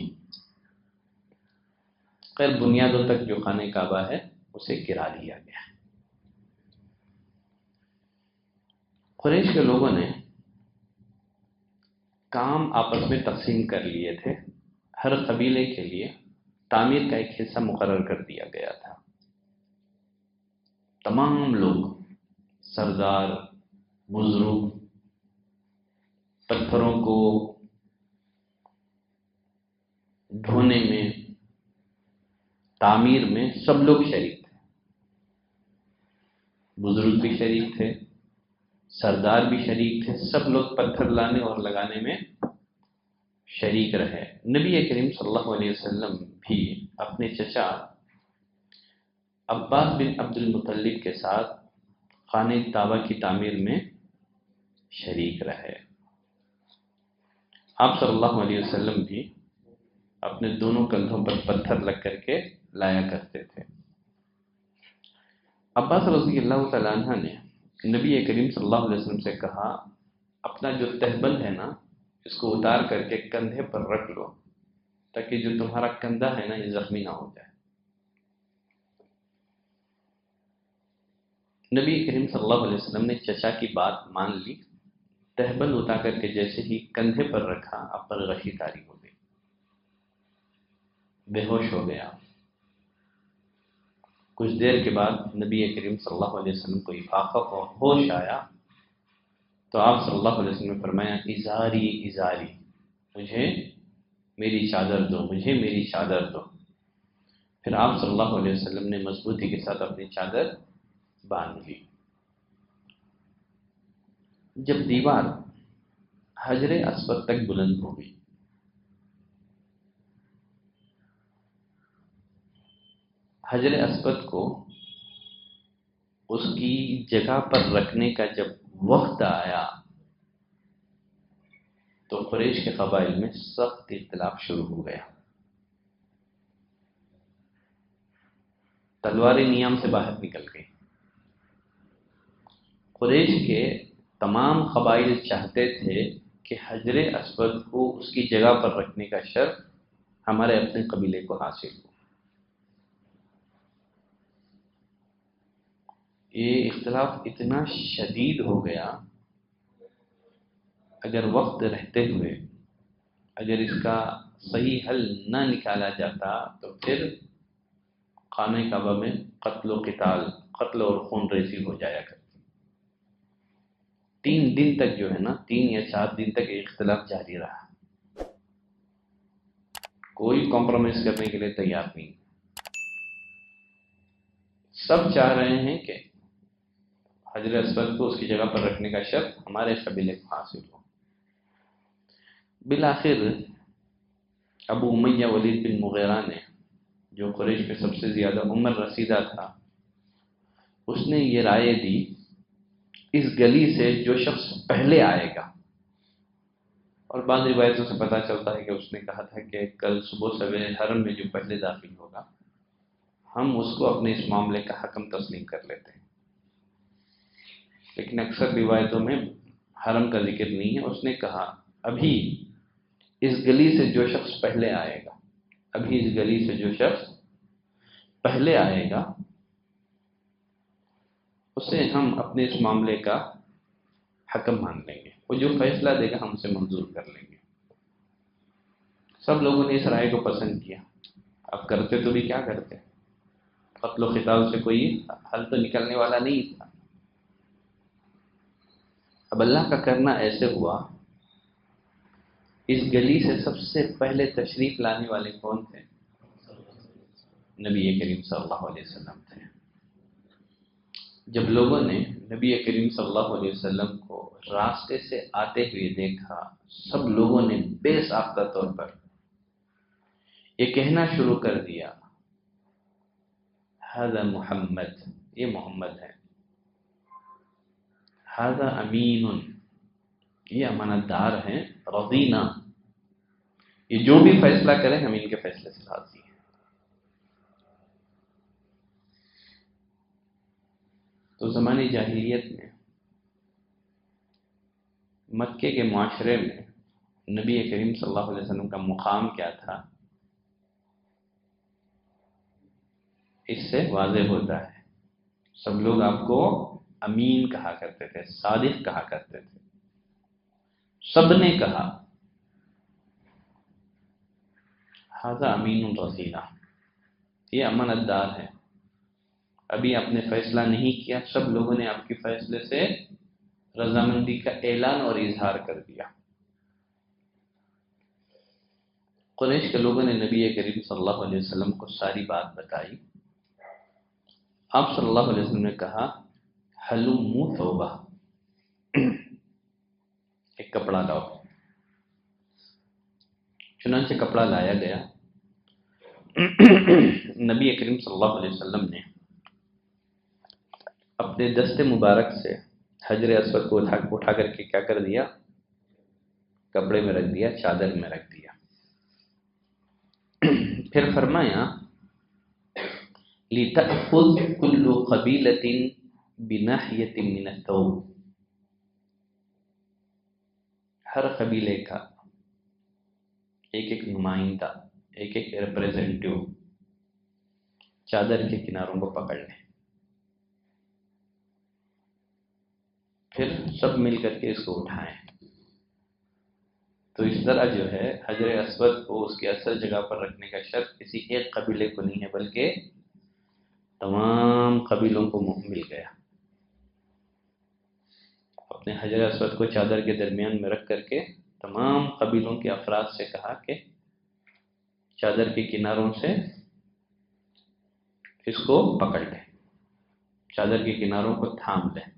خیر بنیادوں تک جو خانہ کعبہ ہے اسے گرا دیا گیا۔ قریش کے لوگوں نے کام آپس میں تقسیم کر لیے تھے۔ ہر قبیلے کے لیے تعمیر کا ایک حصہ مقرر کر دیا گیا تھا۔ تمام لوگ، سردار، بزرگ، پتھروں کو ڈھونے میں، تعمیر میں سب لوگ شریک تھے، بزرگ بھی شریک تھے، سردار بھی شریک تھے، سب لوگ پتھر لانے اور لگانے میں شریک رہے۔ نبی کریم صلی اللہ علیہ وسلم بھی اپنے چچا عباس بن عبد المطلب کے ساتھ خانہ کعبہ کی تعمیر میں شریک رہے۔ آپ صلی اللہ علیہ وسلم بھی اپنے دونوں کندھوں پر پتھر لگ کر کے لایا کرتے تھے۔ عباس رضی اللہ تعالیٰ عنہ نے نبی کریم صلی اللہ علیہ وسلم سے کہا، اپنا جو تہبند ہے نا اس کو اتار کر کے کندھے پر رکھ لو تاکہ جو تمہارا کندھا ہے نا یہ زخمی نہ ہو جائے۔ نبی کریم صلی اللہ علیہ وسلم نے چچا کی بات مان لی، تہبند اتار کر کے جیسے ہی کندھے پر رکھا اب پر غشی طاری ہو گئی، بے ہوش ہو گیا۔ کچھ دیر کے بعد نبی کریم صلی اللہ علیہ وسلم کو افاقہ اور ہوش آیا تو آپ صلی اللہ علیہ وسلم نے فرمایا، ازاری ازاری، مجھے میری چادر دو، مجھے میری چادر دو۔ پھر آپ صلی اللہ علیہ وسلم نے مضبوطی کے ساتھ اپنی چادر باندھ لی۔ جب دیوار حجر اسود تک بلند ہو گئی، حجر اسود کو اس کی جگہ پر رکھنے کا جب وقت آیا تو قریش کے قبائل میں سخت اختلاف شروع ہو گیا، تلواریں نیام سے باہر نکل گئی۔ قریش کے تمام قبائل چاہتے تھے کہ حجر اسود کو اس کی جگہ پر رکھنے کا شرف ہمارے اپنے قبیلے کو حاصل ہو۔ یہ اختلاف اتنا شدید ہو گیا، اگر وقت رہتے ہوئے اگر اس کا صحیح حل نہ نکالا جاتا تو پھر خانہ کعبہ میں قتل و قتال، قتل اور خون ریزی ہو جایا کرتی۔ 3 دن تک جو ہے نا، 3 یا 4 دن تک یہ اختلاف جاری رہا، کوئی کمپرومائز کرنے کے لیے تیار نہیں۔ سب چاہ رہے ہیں کہ حجر اسود کو اس کی جگہ پر رکھنے کا شرف ہمارے قبیلے کو حاصل ہو۔ بالآخر ابو امیہ ولید بن مغیرہ نے، جو قریش میں سب سے زیادہ عمر رسیدہ تھا، اس نے یہ رائے دی، اس گلی سے جو شخص پہلے آئے گا، اور بعض روایتوں سے پتہ چلتا ہے کہ اس نے کہا تھا کہ کل صبح سویرے حرم میں جو پہلے داخل ہوگا ہم اس کو اپنے اس معاملے کا حکم تسلیم کر لیتے ہیں، لیکن اکثر روایتوں میں حرم کا ذکر نہیں ہے۔ اس نے کہا، ابھی اس گلی سے جو شخص پہلے آئے گا، ابھی اس گلی سے جو شخص پہلے آئے گا اسے ہم اپنے اس معاملے کا حکم مان لیں گے، وہ جو فیصلہ دے گا ہم اسے منظور کر لیں گے۔ سب لوگوں نے اس رائے کو پسند کیا۔ اب کرتے تو بھی کیا کرتے، قتل و قتال سے کوئی حل تو نکلنے والا نہیں تھا۔ اب اللہ کا کرنا ایسے ہوا، اس گلی سے سب سے پہلے تشریف لانے والے کون تھے؟ نبی کریم صلی اللہ علیہ وسلم تھے۔ جب لوگوں نے نبی کریم صلی اللہ علیہ وسلم کو راستے سے آتے ہوئے دیکھا، سب لوگوں نے بے ساختہ طور پر یہ کہنا شروع کر دیا، ھذا محمد، یہ محمد ہے، ھذا امین، یہ امانت دار ہیں، رضینا، یہ جو بھی فیصلہ کریں ہم ان کے فیصلے سے راضی ہیں۔ تو زمانے جاہلیت میں مکے کے معاشرے میں نبی کریم صلی اللہ علیہ وسلم کا مقام کیا تھا، اس سے واضح ہوتا ہے۔ سب لوگ آپ کو امین کہا کرتے تھے، صادق کہا کرتے تھے۔ سب نے کہا ھذا امین رضینا، یہ امانت دار ہے، ابھی آپ نے فیصلہ نہیں کیا، سب لوگوں نے آپ کے فیصلے سے رضامندی کا اعلان اور اظہار کر دیا۔ قریش کے لوگوں نے نبی کریم صلی اللہ علیہ وسلم کو ساری بات بتائی. آپ صلی اللہ علیہ وسلم نے کہا حلموا ثوبہ، ایک کپڑا لاؤ. چنانچہ کپڑا لایا گیا. نبی کریم صلی اللہ علیہ وسلم نے اپنے دست مبارک سے حجر اسود کو اٹھا کر کے کیا کر دیا؟ کپڑے میں رکھ دیا، چادر میں رکھ دیا. پھر فرمایا لِتَأْخُذْ كُلُّ قَبِيلَةٍ بِنَاحِيَةٍ مِّنَ الثَّوْبِ، ہر قبیلے کا ایک ایک نمائندہ، ایک ایک ریپریزنٹیو چادر کے کناروں کو پکڑ لیں. پھر سب مل کر کے اس کو اٹھائیں. تو اس طرح جو ہے حجر اسود کو اس کی اصل جگہ پر رکھنے کا شرط کسی ایک قبیلے کو نہیں ہے، بلکہ تمام قبیلوں کو مل گیا. اپنے حجر اسود کو چادر کے درمیان میں رکھ کر کے تمام قبیلوں کے افراد سے کہا کہ چادر کے کناروں سے اس کو پکڑ لیں، چادر کے کناروں کو تھام لیں.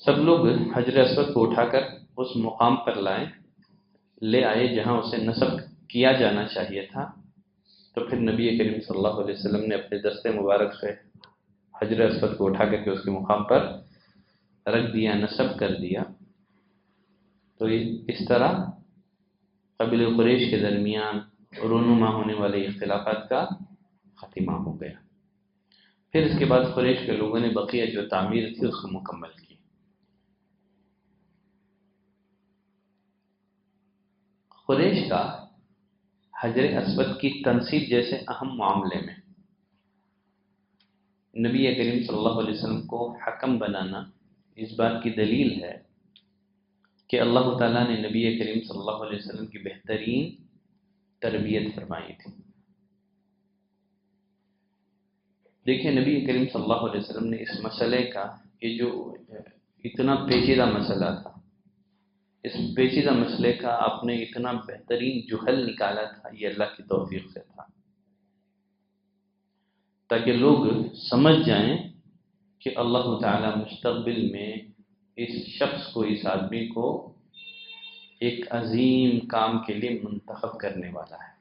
سب لوگ حجر اسود کو اٹھا کر اس مقام پر لے آئے جہاں اسے نصب کیا جانا چاہیے تھا. تو پھر نبی کریم صلی اللہ علیہ وسلم نے اپنے دست مبارک سے حجر اسود کو اٹھا کر کے اس کے مقام پر رکھ دیا، نصب کر دیا. تو اس طرح قبیلہ قریش کے درمیان رونما ہونے والے اختلافات کا خاتمہ ہو گیا. پھر اس کے بعد قریش کے لوگوں نے بقیہ جو تعمیر تھی اس کو مکمل کی. قریش کا حجر اسود کی تنصیب جیسے اہم معاملے میں نبی کریم صلی اللہ علیہ وسلم کو حکم بنانا اس بات کی دلیل ہے کہ اللہ تعالیٰ نے نبی کریم صلی اللہ علیہ وسلم کی بہترین تربیت فرمائی تھی. دیکھیں نبی کریم صلی اللہ علیہ وسلم نے اس مسئلے کا، یہ جو اتنا پیچیدہ مسئلہ تھا، اس پیچیدہ مسئلے کا آپ نے اتنا بہترین جو حل نکالا تھا، یہ اللہ کی توفیق سے تھا، تاکہ لوگ سمجھ جائیں کہ اللہ تعالیٰ مستقبل میں اس شخص کو، اس آدمی کو ایک عظیم کام کے لیے منتخب کرنے والا ہے.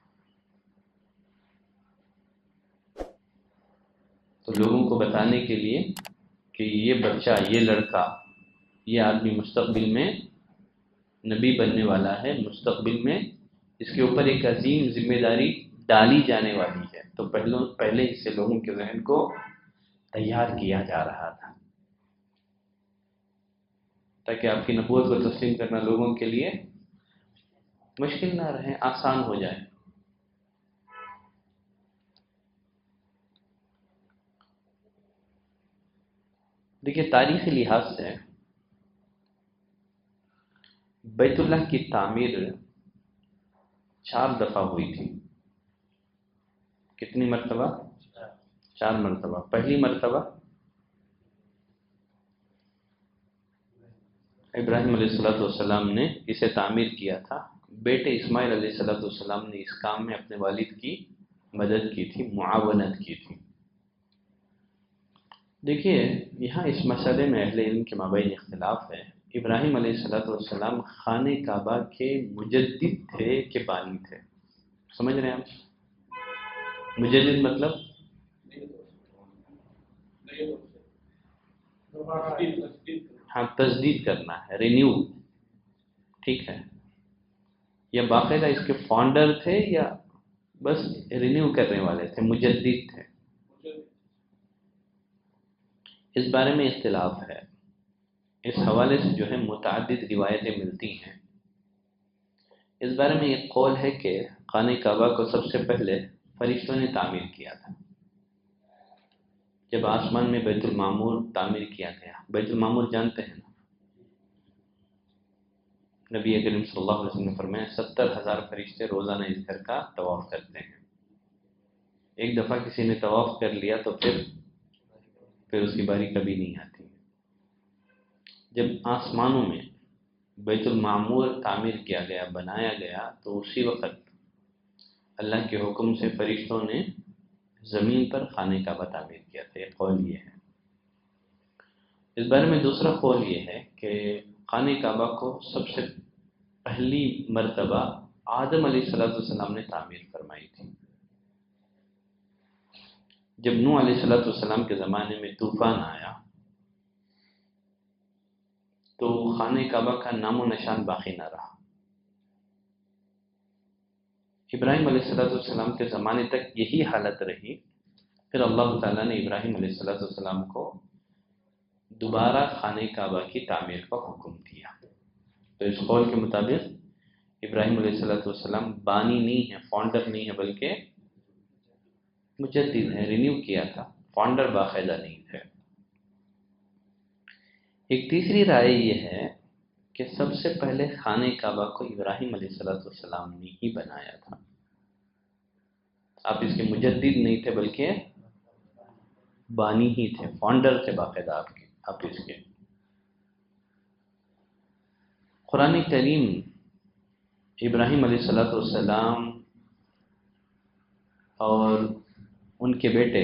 تو لوگوں کو بتانے کے لیے کہ یہ بچہ، یہ لڑکا، یہ آدمی مستقبل میں نبی بننے والا ہے، مستقبل میں اس کے اوپر ایک عظیم ذمہ داری ڈالی جانے والی ہے. تو پہلے اس سے لوگوں کے ذہن کو تیار کیا جا رہا تھا تاکہ آپ کی نبوت کو تسلیم کرنا لوگوں کے لیے مشکل نہ رہے، آسان ہو جائے. دیکھیے تاریخی لحاظ سے بیت اللہ کی تعمیر 4 دفعہ ہوئی تھی. کتنی مرتبہ؟ 4 مرتبہ. پہلی مرتبہ ابراہیم علیہ السلام نے اسے تعمیر کیا تھا. بیٹے اسماعیل علیہ السلام نے اس کام میں اپنے والد کی مدد کی تھی، معاونت کی تھی. دیکھیے یہاں اس مسئلے میں اہل علم کے مابین اختلاف ہے. ابراہیم علیہ السلام خانہ کعبہ کے مجدد تھے کہ بانی تھے؟ سمجھ رہے ہیں آپ؟ مجدد مطلب ہاں تجدید کرنا ہے، رینیو، ٹھیک ہے. یا باقاعدہ اس کے فاؤنڈر تھے یا بس رینیو کرنے والے تھے، مجدد تھے؟ اس بارے میں اختلاف ہے. اس حوالے سے جو ہے متعدد روایتیں ملتی ہیں. اس بارے میں ایک قول ہے کہ خانہ کعبہ کو سب سے پہلے فرشتوں نے تعمیر کیا تھا. جب آسمان میں بیت المعمور تعمیر کیا گیا، بیت المعمور جانتے ہیں نا، نبی کریم صلی اللہ علیہ وسلم نے فرمایا 70,000 فرشتے روزانہ اس گھر کا طواف کرتے ہیں. ایک دفعہ کسی نے طواف کر لیا تو پھر اس کی باری کبھی نہیں آتی. جب آسمانوں میں بیت المعمور تعمیر کیا گیا، بنایا گیا، تو اسی وقت اللہ کے حکم سے فرشتوں نے زمین پر خانہ کعبہ تعمیر کیا تھا. ایک قول یہ ہے. اس بارے میں دوسرا قول یہ ہے کہ خانہ کعبہ کو سب سے پہلی مرتبہ آدم علیہ السلام نے تعمیر فرمائی تھی. جب نوح علیہ السلام کے زمانے میں طوفان آیا تو خانہ کعبہ کا نام و نشان باقی نہ رہا. ابراہیم علیہ السلام کے زمانے تک یہی حالت رہی. پھر اللہ تعالیٰ نے ابراہیم علیہ السلام کو دوبارہ خانہ کعبہ کی تعمیر کا حکم دیا. تو اس قول کے مطابق ابراہیم علیہ السلام بانی نہیں ہے، فاؤنڈر نہیں ہے، بلکہ مجدد ہے، رینیو کیا تھا، فاؤنڈر باقاعدہ نہیں تھے. ایک تیسری رائے یہ ہے کہ سب سے پہلے خانہ کعبہ کو ابراہیم علیہ السلام نے ہی بنایا تھا. آپ اس کے مجدد نہیں تھے بلکہ بانی ہی تھے، فاؤنڈر تھے باقاعدہ آپ اس کے. قرآن کریم ابراہیم علیہ السلام اور ان کے بیٹے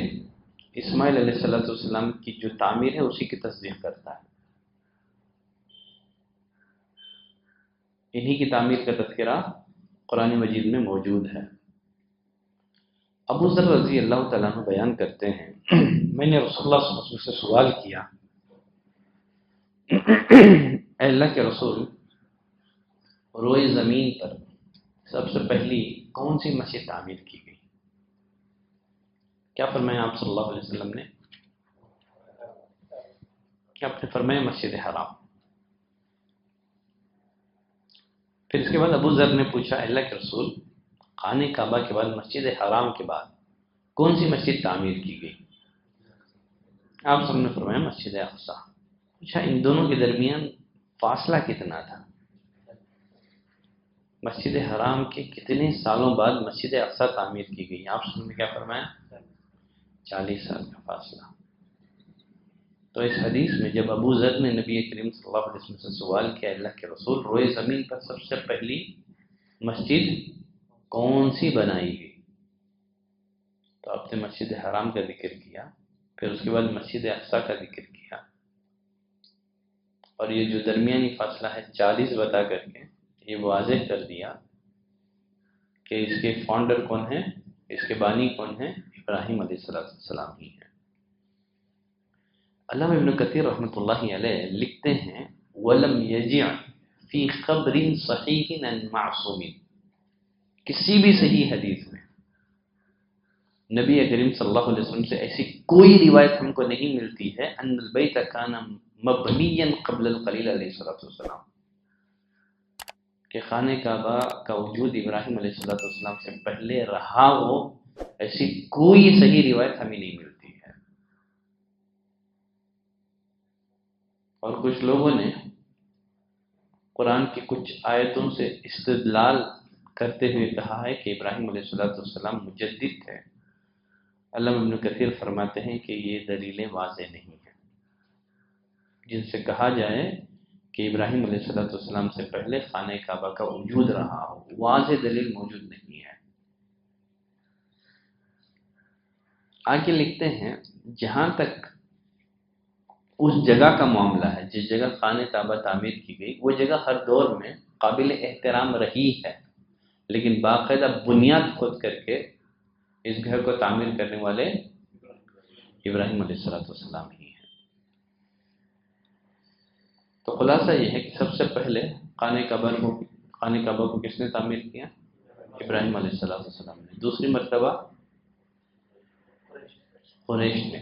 اسماعیل علیہ السلام کی جو تعمیر ہے اسی کی تصدیق کرتا ہے. انہی کی تعمیر کا تذکرہ قرآن مجید میں موجود ہے. ابو ذر رضی اللہ تعالیٰ عنہ بیان کرتے ہیں میں نے رسول اللہ صلی اللہ علیہ وسلم سے سوال کیا، اے اللہ کے رسول، روئے زمین پر سب سے پہلی کون سی مسجد تعمیر کی گئی؟ کیا فرمایا آپ صلی اللہ علیہ وسلم نے؟ کیا آپ نے فرمایا مسجد حرام. پھر اس کے بعد ابو ذر نے پوچھا، اے اللہ کے رسول، خانہ کعبہ کے بعد مسجد حرام کے بعد کون سی مسجد تعمیر کی گئی؟ آپ سب نے فرمایا مسجد اقصی. پوچھا ان دونوں کے درمیان فاصلہ کتنا تھا؟ مسجد حرام کے کتنے سالوں بعد مسجد اقصی تعمیر کی گئی؟ آپ سب نے کیا فرمایا؟ 40 سال کا فاصلہ. تو اس حدیث میں جب ابو ذر نے نبی کریم صلی اللہ علیہ وسلم سے سوال کیا، اللہ کے رسول، روئے زمین پر سب سے پہلی مسجد کون سی بنائی گئی؟ تو آپ نے مسجد حرام کا ذکر کیا، پھر اس کے بعد مسجد اقصی کا ذکر کیا، اور یہ جو درمیانی فاصلہ ہے 40 بتا کر کے یہ واضح کر دیا کہ اس کے فاؤنڈر کون ہیں، اس کے بانی کون ہیں؟ ابراہیم علیہ السلام ہی ہیں. علامہ ابن کثیر رحمۃ اللہ علیہ لکھتے ہیں وَلَمْ يَجِعْ فِي خَبْرٍ صَحِيحٍ عَنْ مَعْصُومٍ، کسی بھی صحیح حدیث میں نبی کریم صلی اللہ علیہ وسلم سے ایسی کوئی روایت ہم کو نہیں ملتی ہے ان البیت کان مبنیا قبل الخلیل علیہ السلام، کہ خانہ کعبہ کا وجود ابراہیم علیہ السلام سے پہلے رہا ہو، ایسی کوئی صحیح روایت ہمیں نہیں ملتی ہے. اور کچھ لوگوں نے قرآن کی کچھ آیتوں سے استدلال کرتے ہوئے کہا ہے کہ ابراہیم علیہ السلام مجدد تھے. علامہ ابن کثیر فرماتے ہیں کہ یہ دلیلیں واضح نہیں ہیں. جن سے کہا جائے کہ ابراہیم علیہ السلام سے پہلے خانہ کعبہ کا وجود رہا ہو، واضح دلیل موجود نہیں ہے. آگے لکھتے ہیں جہاں تک اس جگہ کا معاملہ ہے جس جگہ خانہ کعبہ تعمیر کی گئی، وہ جگہ ہر دور میں قابل احترام رہی ہے، لیکن باقاعدہ بنیاد کھود کر کے اس گھر کو تعمیر کرنے والے ابراہیم علیہ السلام ہی ہیں. تو خلاصہ یہ ہے کہ سب سے پہلے خانہ کعبہ کو کس نے تعمیر کیا؟ ابراہیم علیہ السلام نے. دوسری مرتبہ قریش نے.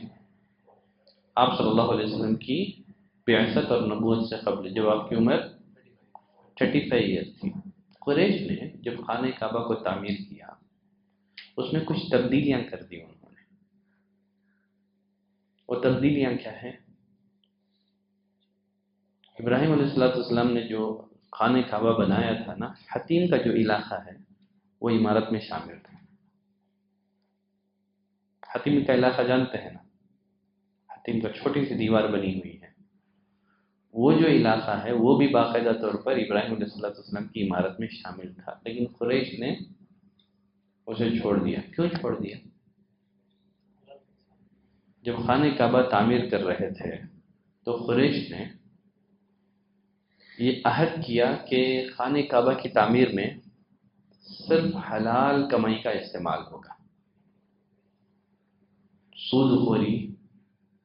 آپ صلی اللہ علیہ وسلم کی بعثت اور نبوت سے قبل جب آپ کی عمر 35 ایئر تھی، قریش نے جب خانہ کعبہ کو تعمیر کیا اس میں کچھ تبدیلیاں کر دی انہوں نے. وہ تبدیلیاں کیا ہیں؟ ابراہیم علیہ السلام نے جو خانہ کعبہ بنایا تھا نا، حتیم کا جو علاقہ ہے وہ عمارت میں شامل تھا. حتیم کا علاقہ جانتے ہیں نا، حتیم کا چھوٹی سی دیوار بنی ہوئی ہے، وہ جو علاقہ ہے وہ بھی باقاعدہ طور پر ابراہیم علیہ السلام کی عمارت میں شامل تھا، لیکن قریش نے اسے چھوڑ دیا۔ کیوں چھوڑ دیا؟ جب خانہ کعبہ تعمیر کر رہے تھے تو قریش نے یہ عہد کیا کہ خانہ کعبہ کی تعمیر میں صرف حلال کمائی کا استعمال ہوگا، سود خوری،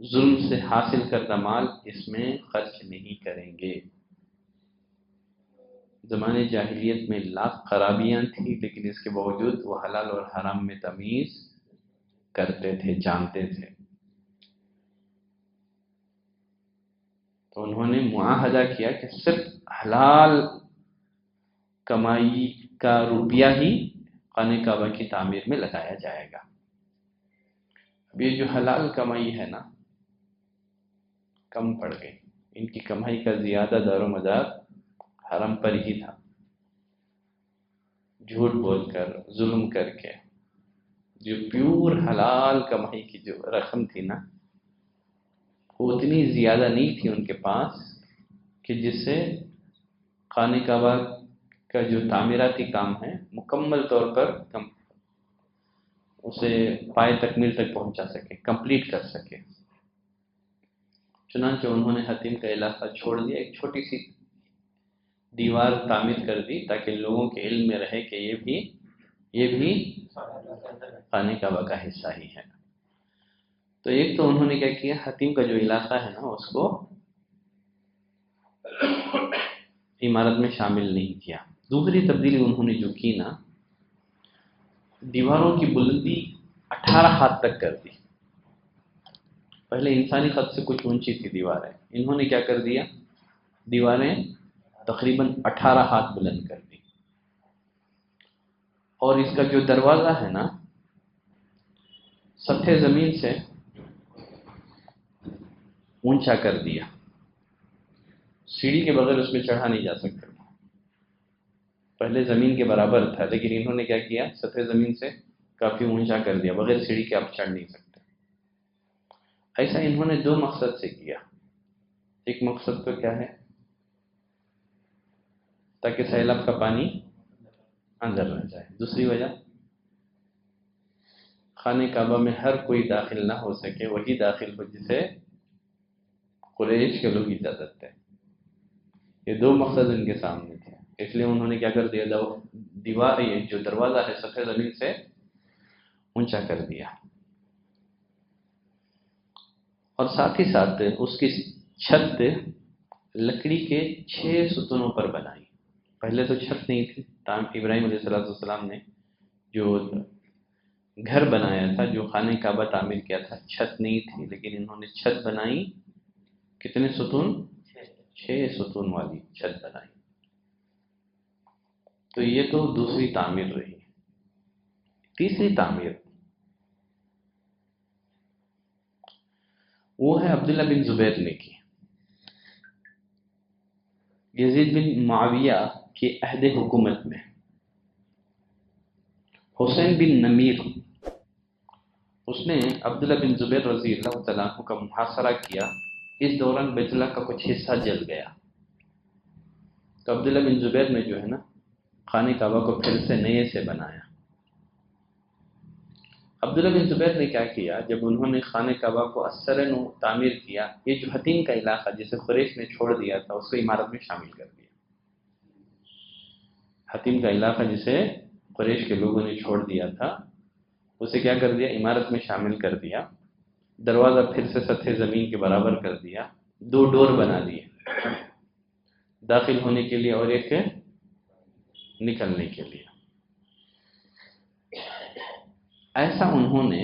ظلم سے حاصل کردہ مال اس میں خرچ نہیں کریں گے۔ زمانے جاہلیت میں لاکھ خرابیاں تھیں، لیکن اس کے باوجود وہ حلال اور حرام میں تمیز کرتے تھے، جانتے تھے۔ تو انہوں نے معاہدہ کیا کہ صرف حلال کمائی کا روپیہ ہی خانہ کعبہ کی تعمیر میں لگایا جائے گا۔ اب یہ جو حلال کمائی ہے نا، کم پڑ گئی، ان کی کمائی کا زیادہ دار و مدار حرام پر ہی تھا۔ جھوٹ بول کر، ظلم کر کے، جو پیور حلال کمائی کی جو رقم تھی نا، وہ اتنی زیادہ نہیں تھی ان کے پاس کہ جس سے خانہ کعبہ کا جو تعمیراتی کام ہے مکمل طور پر اسے پائے تکمیل تک پہنچا سکے، کمپلیٹ کر سکے۔ چنانچہ انہوں نے حتیم کا علاقہ چھوڑ دیا، ایک چھوٹی سی دیوار تعمیر کر دی تاکہ لوگوں کے علم میں رہے کہ یہ بھی خانہ کعبہ کا حصہ ہی ہے۔ تو ایک تو انہوں نے کیا کیا، حتیم کا جو علاقہ ہے نا اس کو عمارت میں شامل نہیں کیا۔ دوسری تبدیلی انہوں نے جو کی نا، دیواروں کی بلندی 18 ہاتھ تک کر دی۔ پہلے انسانی قد سے کچھ اونچی تھی دیواریں، انہوں نے کیا کر دیا، دیواریں تقریباً 18 ہاتھ بلند کر دی۔ اور اس کا جو دروازہ ہے نا، سطح زمین سے اونچا کر دیا، سیڑھی کے بغیر اس میں چڑھا نہیں جا سکتا۔ پہلے زمین کے برابر تھا، لیکن انہوں نے کیا کیا، سطح زمین سے کافی اونچا کر دیا، بغیر سیڑھی کے آپ چڑھ نہیں سکتے۔ ایسا انہوں نے 2 مقصد سے کیا۔ ایک مقصد تو کیا ہے، تاکہ سیلاب کا پانی اندر نہ جائے۔ دوسری وجہ، خانہ کعبہ میں ہر کوئی داخل نہ ہو سکے، وہی داخل ہو جسے قریش کے لوگ اجازت دیں۔ یہ 2 مقصد ان کے سامنے تھے، اس لیے انہوں نے کیا کر دیا، دیوار، یہ جو دروازہ ہے سطح زمین سے اونچا کر دیا، اور ساتھ ہی ساتھ اس کی چھت لکڑی کے 6 ستونوں پر بنائی۔ پہلے تو چھت نہیں تھی، ابراہیم علیہ السلام نے جو گھر بنایا تھا، جو خانہ کعبہ تعمیر کیا تھا، چھت نہیں تھی، لیکن انہوں نے چھت بنائی۔ کتنے ستون؟ 6 ستون والی چھت بنائی۔ تو یہ تو دوسری تعمیر رہی۔ تیسری تعمیر وہ ہے عبداللہ بن زبیر نے کی۔ یزید بن معاویہ کے عہد حکومت میں حسین بن نمیر، اس نے عبداللہ بن زبیر رضی اللہ تعالیٰ عنہ کا محاصرہ کیا۔ اس دوران بیت اللہ کا کچھ حصہ جل گیا، تو عبداللہ بن زبیر نے جو ہے نا خانہ کعبہ کو پھر سے نئے سے بنایا۔ عبداللہ بن زبیر نے کیا کیا، جب انہوں نے خانہ کعبہ کو اثر نو تعمیر کیا، یہ جو حتیم کا علاقہ جسے قریش نے چھوڑ دیا تھا اس کو عمارت میں شامل کر دیا۔ حتیم کا علاقہ جسے قریش کے لوگوں نے چھوڑ دیا تھا، اسے کیا کر دیا، عمارت میں شامل کر دیا۔ دروازہ پھر سے سطح زمین کے برابر کر دیا، 2 ڈور بنا دیے، داخل ہونے کے لیے اور ایک نکلنے کے لیے۔ ایسا انہوں نے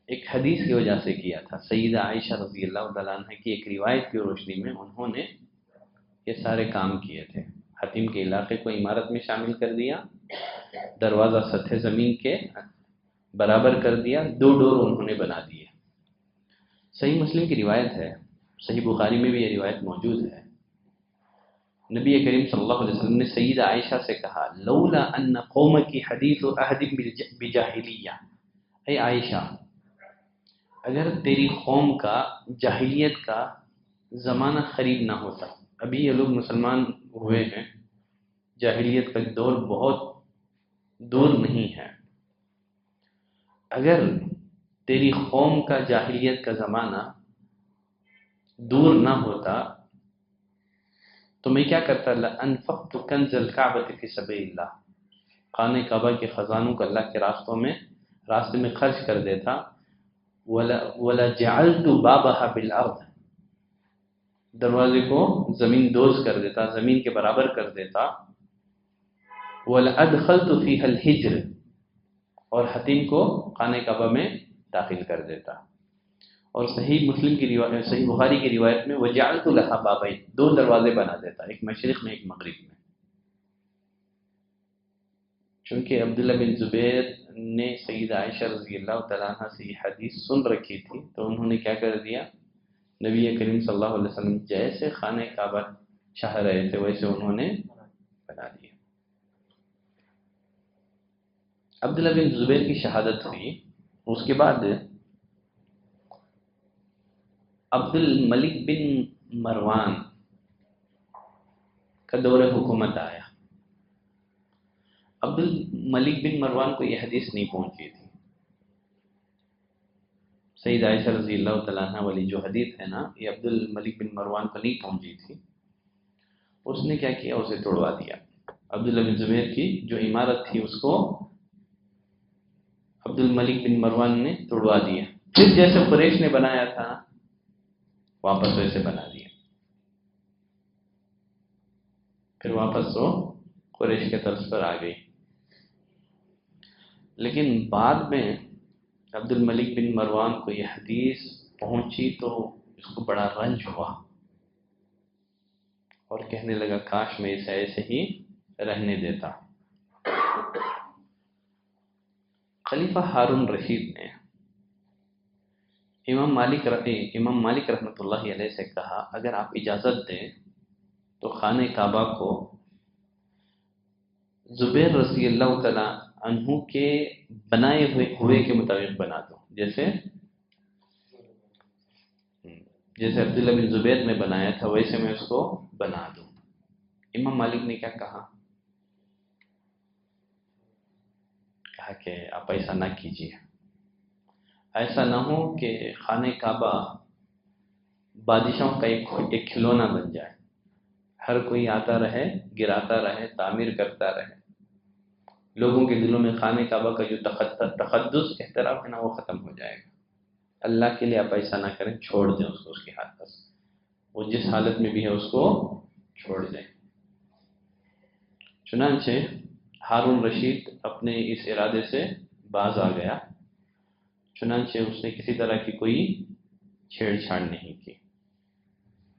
ایک حدیث کی وجہ سے کیا تھا۔ سیدہ عائشہ رضی اللہ تعالیٰ عنہ کی ایک روایت کی روشنی میں انہوں نے یہ سارے کام کیے تھے۔ حتیم کے علاقے کو عمارت میں شامل کر دیا، دروازہ سطح زمین کے برابر کر دیا، 2 ڈور انہوں نے بنا دیے۔ صحیح مسلم کی روایت ہے، صحیح بخاری میں بھی یہ روایت موجود ہے۔ نبی کریم صلی اللہ علیہ وسلم نے سیدہ عائشہ سے کہا، لولا ان قومک حدیث عہد بجاہلیہ، اے عائشہ، اگر تیری قوم کا جاہلیت کا زمانہ قریب نہ ہوتا، ابھی یہ لوگ مسلمان ہوئے ہیں، جاہلیت کا دور بہت دور نہیں ہے، اگر تیری قوم کا جاہلیت کا زمانہ دور نہ ہوتا تو میں کیا کرتا؟ لَأَنفَقْتُ كَنْزَ الْكَعْبَةِ فِي سَبِيلِ اللَّهِ، خانہ کعبہ کے خزانوں کو اللہ کے راستے میں خرچ کر دیتا، وَلَجَعَلْتُ بَابَهَا بِالْأَرْضِ، دروازے کو زمین دوز کر دیتا، زمین کے برابر کر دیتا، وَلَأَدْخَلْتُ فِيهَا الْحِجْرِ، اور حتیم کو خانہ کعبہ میں داخل کر دیتا۔ اور صحیح مسلم کی روایت، صحیح بخاری کی روایت میں وَجَعَلْتُ لَهَا بَابَيْنِ، دو دروازے بنا دیتا، ایک مشرق میں ایک مغرب میں۔ چونکہ عبداللہ بن زبیر نے سیدہ عائشہ رضی اللہ تعالیٰ عنہ سے یہ حدیث سن رکھی تھی، تو انہوں نے کیا کر دیا، نبی کریم صلی اللہ علیہ وسلم جیسے خانہ کعبہ چاہ رہے تھے ویسے انہوں نے بنا دیا۔ عبداللہ بن زبیر کی شہادت ہوئی، اس کے بعد عبد الملک بن مروان کا دور حکومت آیا۔ عبد الملک بن مروان کو یہ حدیث نہیں پہنچی تھی، سیدہ عائشہ رضی اللہ تعالیٰ عنہ والی جو حدیث ہے نا، یہ عبد الملک بن مروان کو نہیں پہنچی تھی۔ اس نے کیا کیا، اسے توڑوا دیا۔ عبداللہ بن زبیر کی جو عمارت تھی اس کو عبد الملک بن مروان نے توڑوا دیا، پھر جیسے قریش نے بنایا تھا واپس ویسے بنا دیا، پھر واپس وہ قریش کے طرز پر آ گئی۔ لیکن بعد میں عبد الملک بن مروان کو یہ حدیث پہنچی تو اس کو بڑا رنج ہوا اور کہنے لگا کاش میں اسے ایسے ہی رہنے دیتا۔ خلیفہ ہارون رشید نے امام مالک رحمۃ اللہ علیہ سے کہا اگر آپ اجازت دیں تو خانہ کعبہ کو زبیر رضی اللہ تعالیٰ عنہ کے بنائے ہوئے کے مطابق بنا دو، جیسے عبداللہ بن زبیر نے بنایا تھا ویسے میں اس کو بنا دوں۔ امام مالک نے کیا کہا کہ آپ ایسا نہ کیجیے، ایسا نہ ہو کہ خانہ کعبہ بادشاہوں کا ایک کھلونا بن جائے، ہر کوئی آتا رہے، گراتا رہے، تعمیر کرتا رہے، لوگوں کے دلوں میں خانہ کعبہ کا جو تقدس احترام ہے نا وہ ختم ہو جائے گا۔ اللہ کے لیے آپ ایسا نہ کریں، چھوڑ دیں اس کو، اس کی حالت پر، وہ جس حالت میں بھی ہے اس کو چھوڑ دیں۔ چنانچہ ہارون رشید اپنے اس ارادے سے باز آ گیا، چنانچہ اس نے کسی طرح کی کوئی چھیڑ چھاڑ نہیں کی۔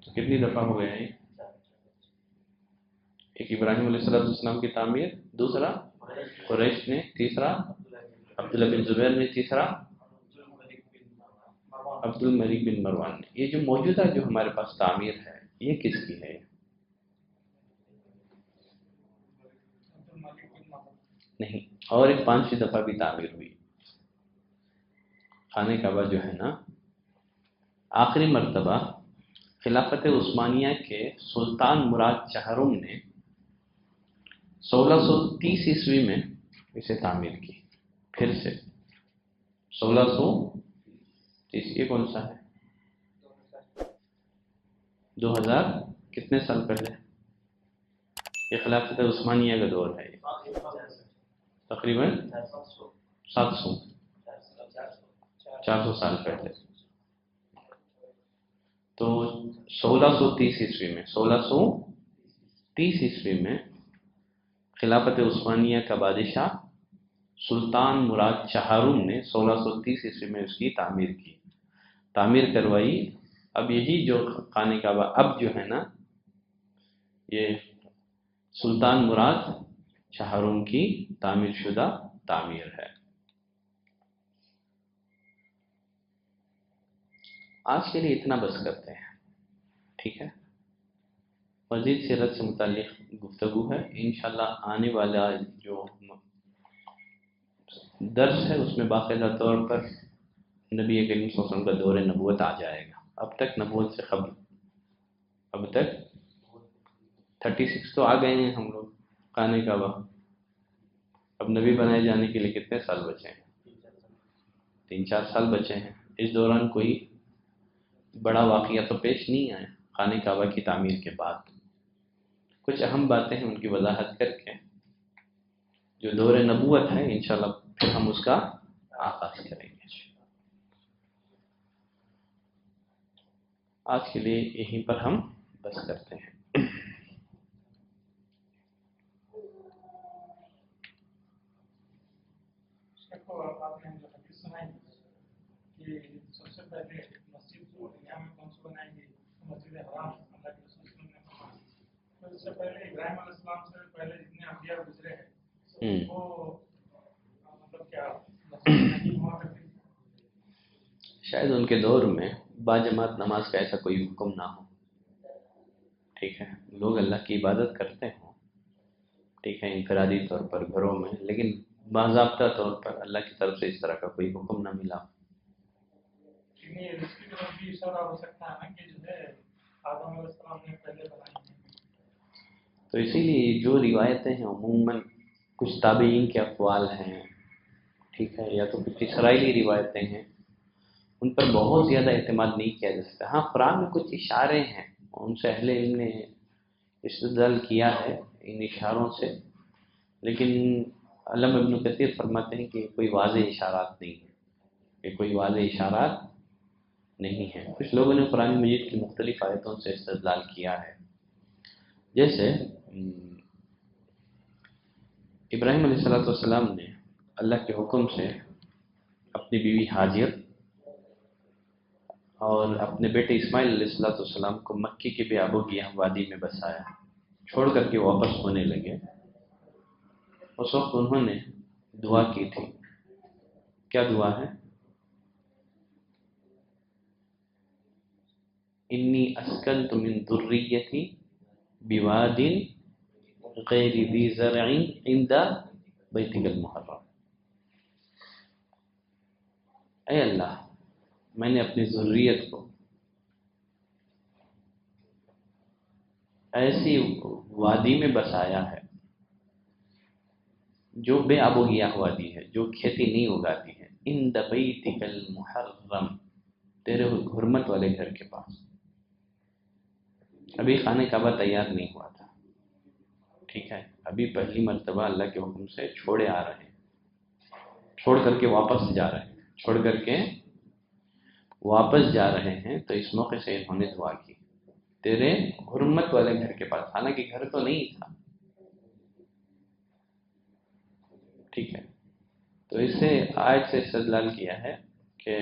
تو کتنی دفعہ ہو گیا ہے؟ ایک ابراہیم علیہ السلام کی تعمیر، دوسرا قریش نے، تیسرا عبداللہ بن زبیر نے، تیسرا عبد الملک بن مروان نے۔ یہ جو موجودہ جو ہمارے پاس تعمیر ہے یہ کس کی ہے؟ نہیں، اور ایک 5ویں دفعہ بھی تعمیر ہوئی۔ خانہ کعبہ جو ہے نا، آخری مرتبہ خلافت عثمانیہ کے سلطان مراد چہرم نے 1630 عیسوی میں اسے تعمیر کی، پھر سے 1630۔ یہ کون سا ہے؟ 2000 کتنے سال پہلے؟ یہ خلافت عثمانیہ کا دور ہے، تقریباً 400 سال پہلے۔ تو 1630 عیسوی میں خلافت عثمانیہ کا بادشاہ سلطان مراد چہارم نے 1630 عیسوی میں اس کی تعمیر کروائی۔ اب یہی جو خانہ کعبہ اب جو ہے نا، یہ سلطان مراد چہارم کی تعمیر شدہ تعمیر ہے۔ آج کے لیے اتنا بس کرتے ہیں، ٹھیک ہے؟ مزید سیرت سے متعلق گفتگو ہے انشاءاللہ، آنے والا جو درس ہے اس میں باقاعدہ طور پر نبی کریم صلی اللہ علیہ وسلم کا دور نبوت آ جائے گا. اب تک نبوت سے قبل، اب تک 36 تو آ گئے ہیں ہم لوگ خانہ کعبہ. اب نبی بنائے جانے کے لیے کتنے سال بچے ہیں؟ 3-4 سال بچے ہیں. اس دوران کوئی بڑا واقعہ تو پیش نہیں آیا. خانہ کعبہ کی تعمیر کے بعد کچھ اہم باتیں ہیں، ان کی وضاحت کر کے جو دور نبوت ہے انشاءاللہ پھر ہم اس کا آغاز کریں گے. آج کے لیے یہیں پر ہم بس کرتے ہیں. آپ نے جو حدیث سنائی کہ سب سے پہلے مسجد جو دنیا میں کون سی بنائی گئی، مسجد حرام اللہ کے رسول نے فرمایا. تو اس سے پہلے ابراہیم علیہ السلام سے پہلے جتنے انبیاء گزرے ہیں وہ مطلب کیا مسجد نہیں ہوا کرتی؟ شاید ان کے دور میں باجماعت نماز کا ایسا کوئی حکم نہ ہو. ٹھیک ہے، لوگ اللہ کی عبادت کرتے ہوں، ٹھیک ہے، انفرادی طور پر گھروں میں، لیکن باضابطہ طور پر اللہ کی طرف سے اس طرح کا کوئی حکم نہ ملا. اس کی طرف بھی اشارہ ہو سکتا ہے نا کہ جو ہے آدم علیہ السلام نے پہلے بنائی ہیں. تو اسی لیے جو روایتیں ہیں عموماً کچھ تابعین کے اقوال ہیں، ٹھیک ہے، یا تو کچھ اسرائیلی روایتیں ہیں، ان پر بہت زیادہ اعتماد نہیں کیا جا سکتا. ہاں، قرآن میں کچھ اشارے ہیں، ان سے اہل علم نے استدلال کیا ہے ان اشاروں سے، لیکن علامہ ابن کثیر فرماتے ہیں کہ کوئی واضح اشارات نہیں ہیں، کہ کوئی واضح اشارات نہیں ہیں. کچھ لوگوں نے قرآن مجید کی مختلف آیتوں سے استدلال کیا ہے، جیسے ابراہیم علیہ السلام نے اللہ کے حکم سے اپنی بیوی حاجر اور اپنے بیٹے اسماعیل علیہ السلام کو مکی کے آبو گیاہ وادی میں بسایا، چھوڑ کر کے واپس ہونے لگے. اس وقت انہوں نے دعا کی تھی. کیا دعا ہے؟ انی اسکنت من ذریتی بواد غیر ذی زرع عند بیتک المحرم. اے اللہ، میں نے اپنی ذریت کو ایسی وادی میں بسایا ہے جو بے آب و گیاہ وادی ہے، جو کھیتی نہیں اگاتی ہے، عند بیتک المحرم، تیرے حرمت والے گھر کے پاس. ابھی خانہ کعبہ تیار نہیں ہوا تھا، ٹھیک ہے، ابھی پہلی مرتبہ اللہ کے حکم سے چھوڑے آ رہے ہیں، چھوڑ کر کے واپس جا رہے ہیں، چھوڑ کر کے واپس جا رہے ہیں. تو اس موقع سے انہوں نے دعا کی تیرے حرمت والے گھر کے پاس، حالانکہ گھر تو نہیں تھا. ٹھیک ہے، تو اس سے آیت سے استدلال کیا ہے کہ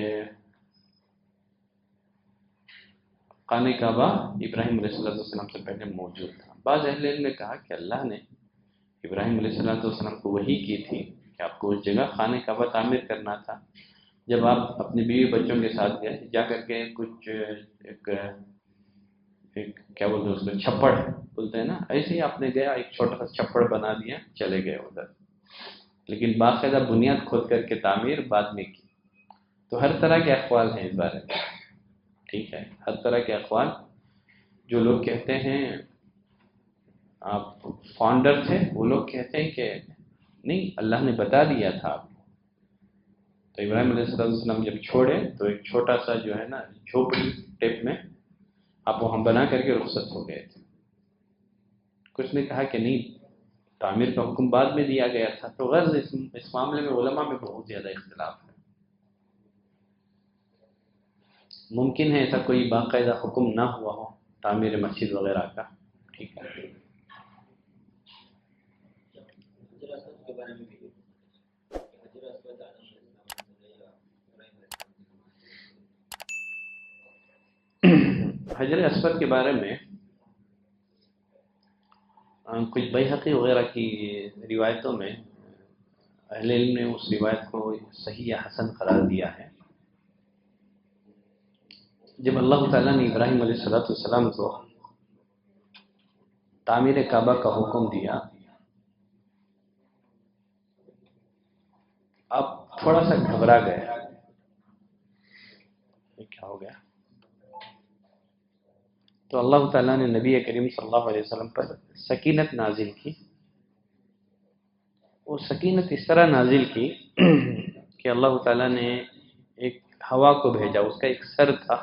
خانہ کعبہ ابراہیم علیہ السلام سے پہلے موجود تھا. بعض اہل علم نے کہا کہ اللہ نے ابراہیم علیہ السلام کو وحی کی تھی کہ آپ کو اس جگہ خانہ کعبہ تعمیر کرنا تھا. جب آپ اپنی بیوی بچوں کے ساتھ گئے، جا کر کے کچھ ایک کیا بولتے ہیں اس کو، چھپڑ بولتے ہیں نا، ایسے ہی آپ نے گیا ایک چھوٹا سا چھپڑ بنا دیا، چلے گئے ادھر، لیکن باقاعدہ بنیاد کھود کر کے تعمیر بعد میں کی. تو ہر طرح کے اقوال ہیں اس بارے میں، ٹھیک ہے، ہر طرح کے اقوال. جو لوگ کہتے ہیں آپ فاؤنڈر تھے، وہ لوگ کہتے ہیں کہ نہیں، اللہ نے بتا دیا تھا آپ کو. تو ابراہیم علیہ السلام جب چھوڑے تو ایک چھوٹا سا جو ہے نا جھوپڑی ٹیپ میں آپ وہاں بنا کر کے رخصت ہو گئے تھے. کچھ نے کہا کہ نہیں، تعمیر کا حکم بعد میں دیا گیا تھا. تو غرض اس معاملے میں علماء میں بہت زیادہ اختلاف ہے. ممکن ہے ایسا کوئی باقاعدہ حکم نہ ہوا ہو تعمیر مسجد وغیرہ کا، ٹھیک ہے. حجر اسود کے بارے میں کچھ بیہقی وغیرہ کی روایتوں میں اہل علم نے اس روایت کو صحیح یا حسن قرار دیا ہے. جب اللہ تعالیٰ نے ابراہیم علیہ السلام کو تعمیر کعبہ کا حکم دیا، آپ تھوڑا سا گھبرا گئے، کیا ہو گیا؟ تو اللہ تعالیٰ نے نبی کریم صلی اللہ علیہ وسلم پر سکینت نازل کی. وہ سکینت اس طرح نازل کی کہ اللہ تعالیٰ نے ایک ہوا کو بھیجا. اس کا ایک سر تھا،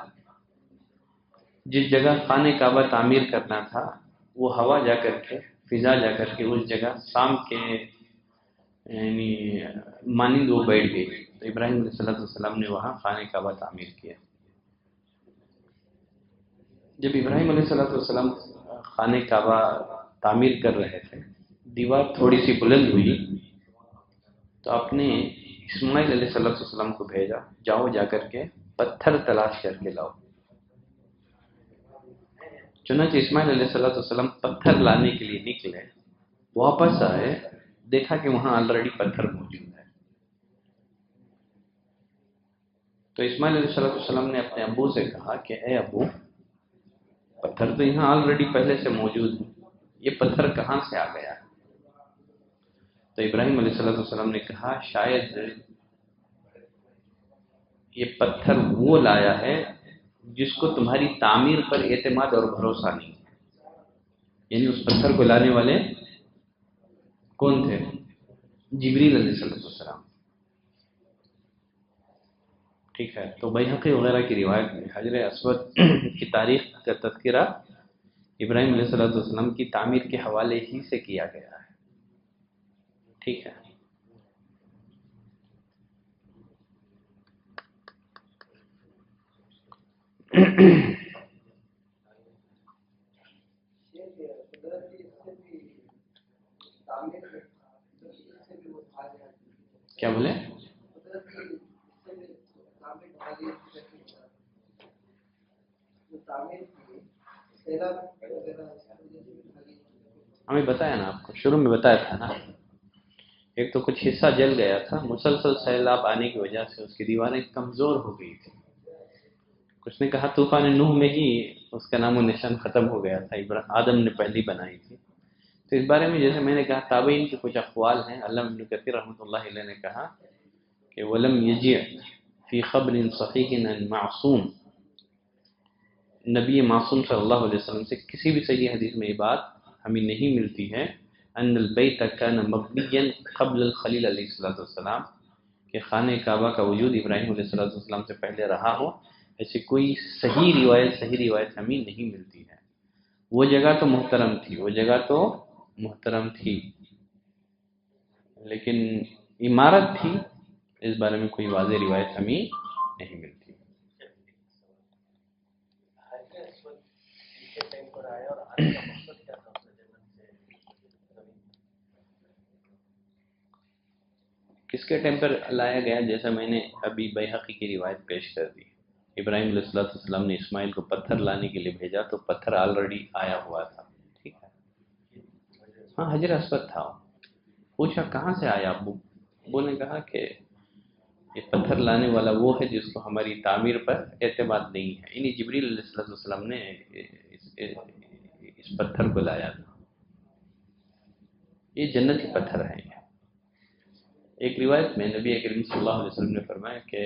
جس جگہ خانہ کعبہ تعمیر کرنا تھا وہ ہوا جا کر کے، فضا جا کر کے اس جگہ شام کے یعنی مانند وہ بیٹھ گئی. تو ابراہیم علیہ السلام نے وہاں خانہ کعبہ تعمیر کیا. جب ابراہیم علیہ السلام خانہ کعبہ تعمیر کر رہے تھے، دیوار تھوڑی سی بلند ہوئی تو اپنے اسماعیل علیہ السلام کو بھیجا، جاؤ جا کر کے پتھر تلاش کر کے لاؤ. چنانچہ اسماعیل علیہ السلام پتھر لانے کے لیے نکلے، واپس آئے، دیکھا کہ وہاں آلریڈی پتھر موجود ہے. تو اسماعیل علیہ السلام نے اپنے ابو سے کہا کہ اے ابو، پتھر تو یہاں آلریڈی پہلے سے موجود ہے، یہ پتھر کہاں سے آ گیا؟ تو ابراہیم علیہ السلام نے کہا شاید یہ پتھر وہ لایا ہے جس کو تمہاری تعمیر پر اعتماد اور بھروسہ نہیں. یعنی اس پتھر کو لانے والے کون تھے؟ جبریل علیہ السلام. ٹھیک ہے. تو بیہقی وغیرہ کی روایت میں حجر اسود کی تاریخ کا تذکرہ ابراہیم علیہ السلام کی تعمیر کے حوالے ہی سے کیا گیا ہے. ٹھیک ہے. کیا بولے؟ ہمیں بتایا نا، آپ کو شروع میں بتایا تھا نا، ایک تو کچھ حصہ جل گیا تھا، مسلسل سیلاب آنے کی وجہ سے اس کی دیواریں کمزور ہو گئی تھی. کچھ نے کہا طوفان نوح میں ہی اس کا نام و نشان ختم ہو گیا تھا، آدم نے پہلی بنائی تھی. تو اس بارے میں جیسے میں نے کہا تابعین کے کچھ اقوال ہیں. علامہ ابن کثیر رحمۃ اللہ علیہ نے کہا کہ ولم یجیء فی خبر صحیح عن معصوم، نبی معصوم صلی اللہ علیہ وسلم سے کسی بھی صحیح حدیث میں یہ بات ہمیں نہیں ملتی ہے ان البیت کان مبنیا قبل الخلیل علیہ السلام، کہ خانہ کعبہ کا وجود ابراہیم علیہ السلام سے پہلے رہا ہو. ایسی کوئی صحیح روایت ہمیں نہیں ملتی ہے. وہ جگہ تو محترم تھی لیکن عمارت تھی، اس بارے میں کوئی واضح روایت ہمیں نہیں ملتی. کس کے ٹائم پر لایا گیا؟ جیسا میں نے ابھی بیہقی کی روایت پیش کر دی، ابراہیم علیہ السلام نے اسماعیل کو پتھر لانے کے لیے بھیجا تو پتھر آلریڈی آیا ہوا تھا. ٹھیک ہے. ہاں حجر اسود تھا. پوچھا کہاں سے آیا ابو؟ بولنے کہا کہ یہ پتھر لانے والا وہ ہے جس کو ہماری تعمیر پر اعتماد نہیں ہے. یعنی جبریل علیہ السلام نے اس پتھر کو لایا تھا. یہ جنتی پتھر ہے. ایک روایت میں نبی کریم صلی اللہ علیہ وسلم نے فرمایا کہ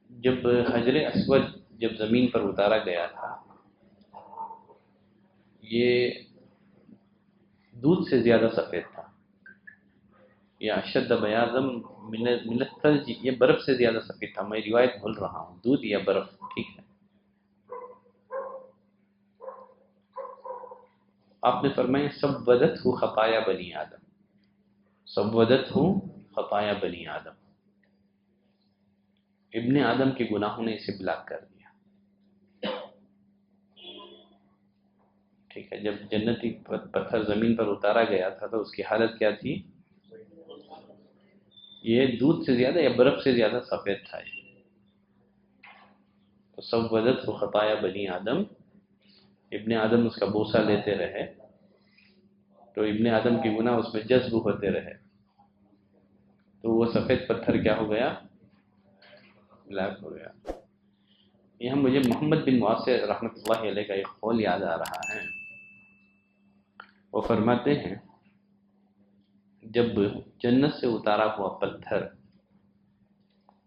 جب حجر اسود جب زمین پر اتارا گیا تھا، یہ دودھ سے زیادہ سفید تھا. یا اشد بیاضم من الثلج، یہ برف سے زیادہ سفید تھا. میں روایت بھول رہا ہوں، دودھ یا برف. ٹھیک ہے. آپ نے فرمایا سودت ہو خطایا بنی آدم، سودت ہو خطایا بنی آدم، ابن آدم کے گناہوں نے اسے بلاک کر دیا. ٹھیک ہے. جب جنتی پتھر زمین پر اتارا گیا تھا تو اس کی حالت کیا تھی؟ یہ دودھ سے زیادہ یا برف سے زیادہ سفید تھا. تو سودت ہو خطایا بنی آدم، ابن آدم اس کا بوسہ لیتے رہے تو ابن آدم کے گناہ اس میں جذب ہوتے رہے تو وہ سفید پتھر کیا ہو گیا؟ بلیک ہو گیا. یہاں مجھے محمد بن معاصر رحمۃ اللہ علیہ کا ایک قول یاد آ رہا ہے. وہ فرماتے ہیں جب جنت سے اتارا ہوا پتھر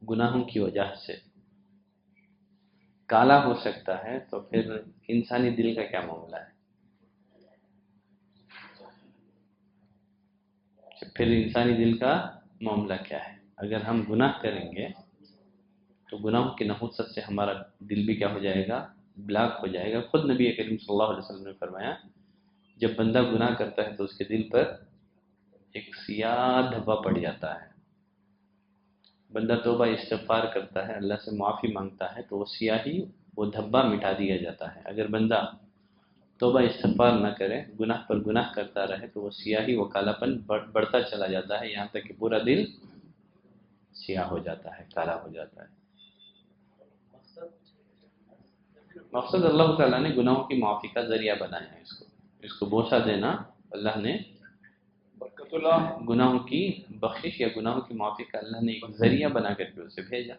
گناہوں کی وجہ سے کالا ہو سکتا ہے، تو پھر انسانی دل کا کیا معاملہ ہے؟ پھر انسانی دل کا معاملہ کیا ہے؟ اگر ہم گناہ کریں گے تو گناہوں کی نحوست سے ہمارا دل بھی کیا ہو جائے گا؟ بلاک ہو جائے گا۔ خود نبی کریم صلی اللہ علیہ وسلم نے فرمایا جب بندہ گناہ کرتا ہے تو اس کے دل پر ایک سیاہ دھبا پڑ جاتا ہے۔ بندہ توبہ استغفار کرتا ہے، اللہ سے معافی مانگتا ہے تو وہ سیاہی، وہ دھبا مٹا دیا جاتا ہے۔ اگر بندہ توبہ استغفار نہ کرے، گناہ پر گناہ کرتا رہے تو وہ سیاہی، وہ کالاپن بڑھتا چلا جاتا ہے، یہاں تک کہ پورا دل سیاہ ہو جاتا ہے، کالا ہو جاتا ہے۔ مقصد اللہ تعالیٰ نے گناہوں کی معافی کا ذریعہ بنایا ہے اس کو بوسہ دینا، اللہ نے گناہوں کی بخشش یا گناہوں کی معافی کا اللہ نے ایک ذریعہ بنا کر کے اسے بھیجا۔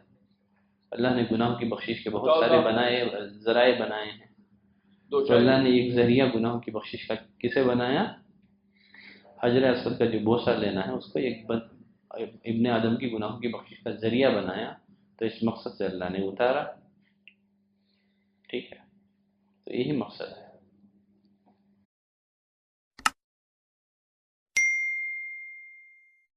اللہ نے گناہوں کی بخشش کے بہت سارے ذرائع بنائے ہیں، تو اللہ نے ایک ذریعہ گناہوں کی بخشش کا کسے بنایا؟ حجر اسود کا جو بوسہ لینا ہے اس کو ایک ابن آدم کی گناہوں کی بخشش کا ذریعہ بنایا، تو اس مقصد سے اللہ نے اتارا۔ ٹھیک ہے، تو یہی مقصد ہے۔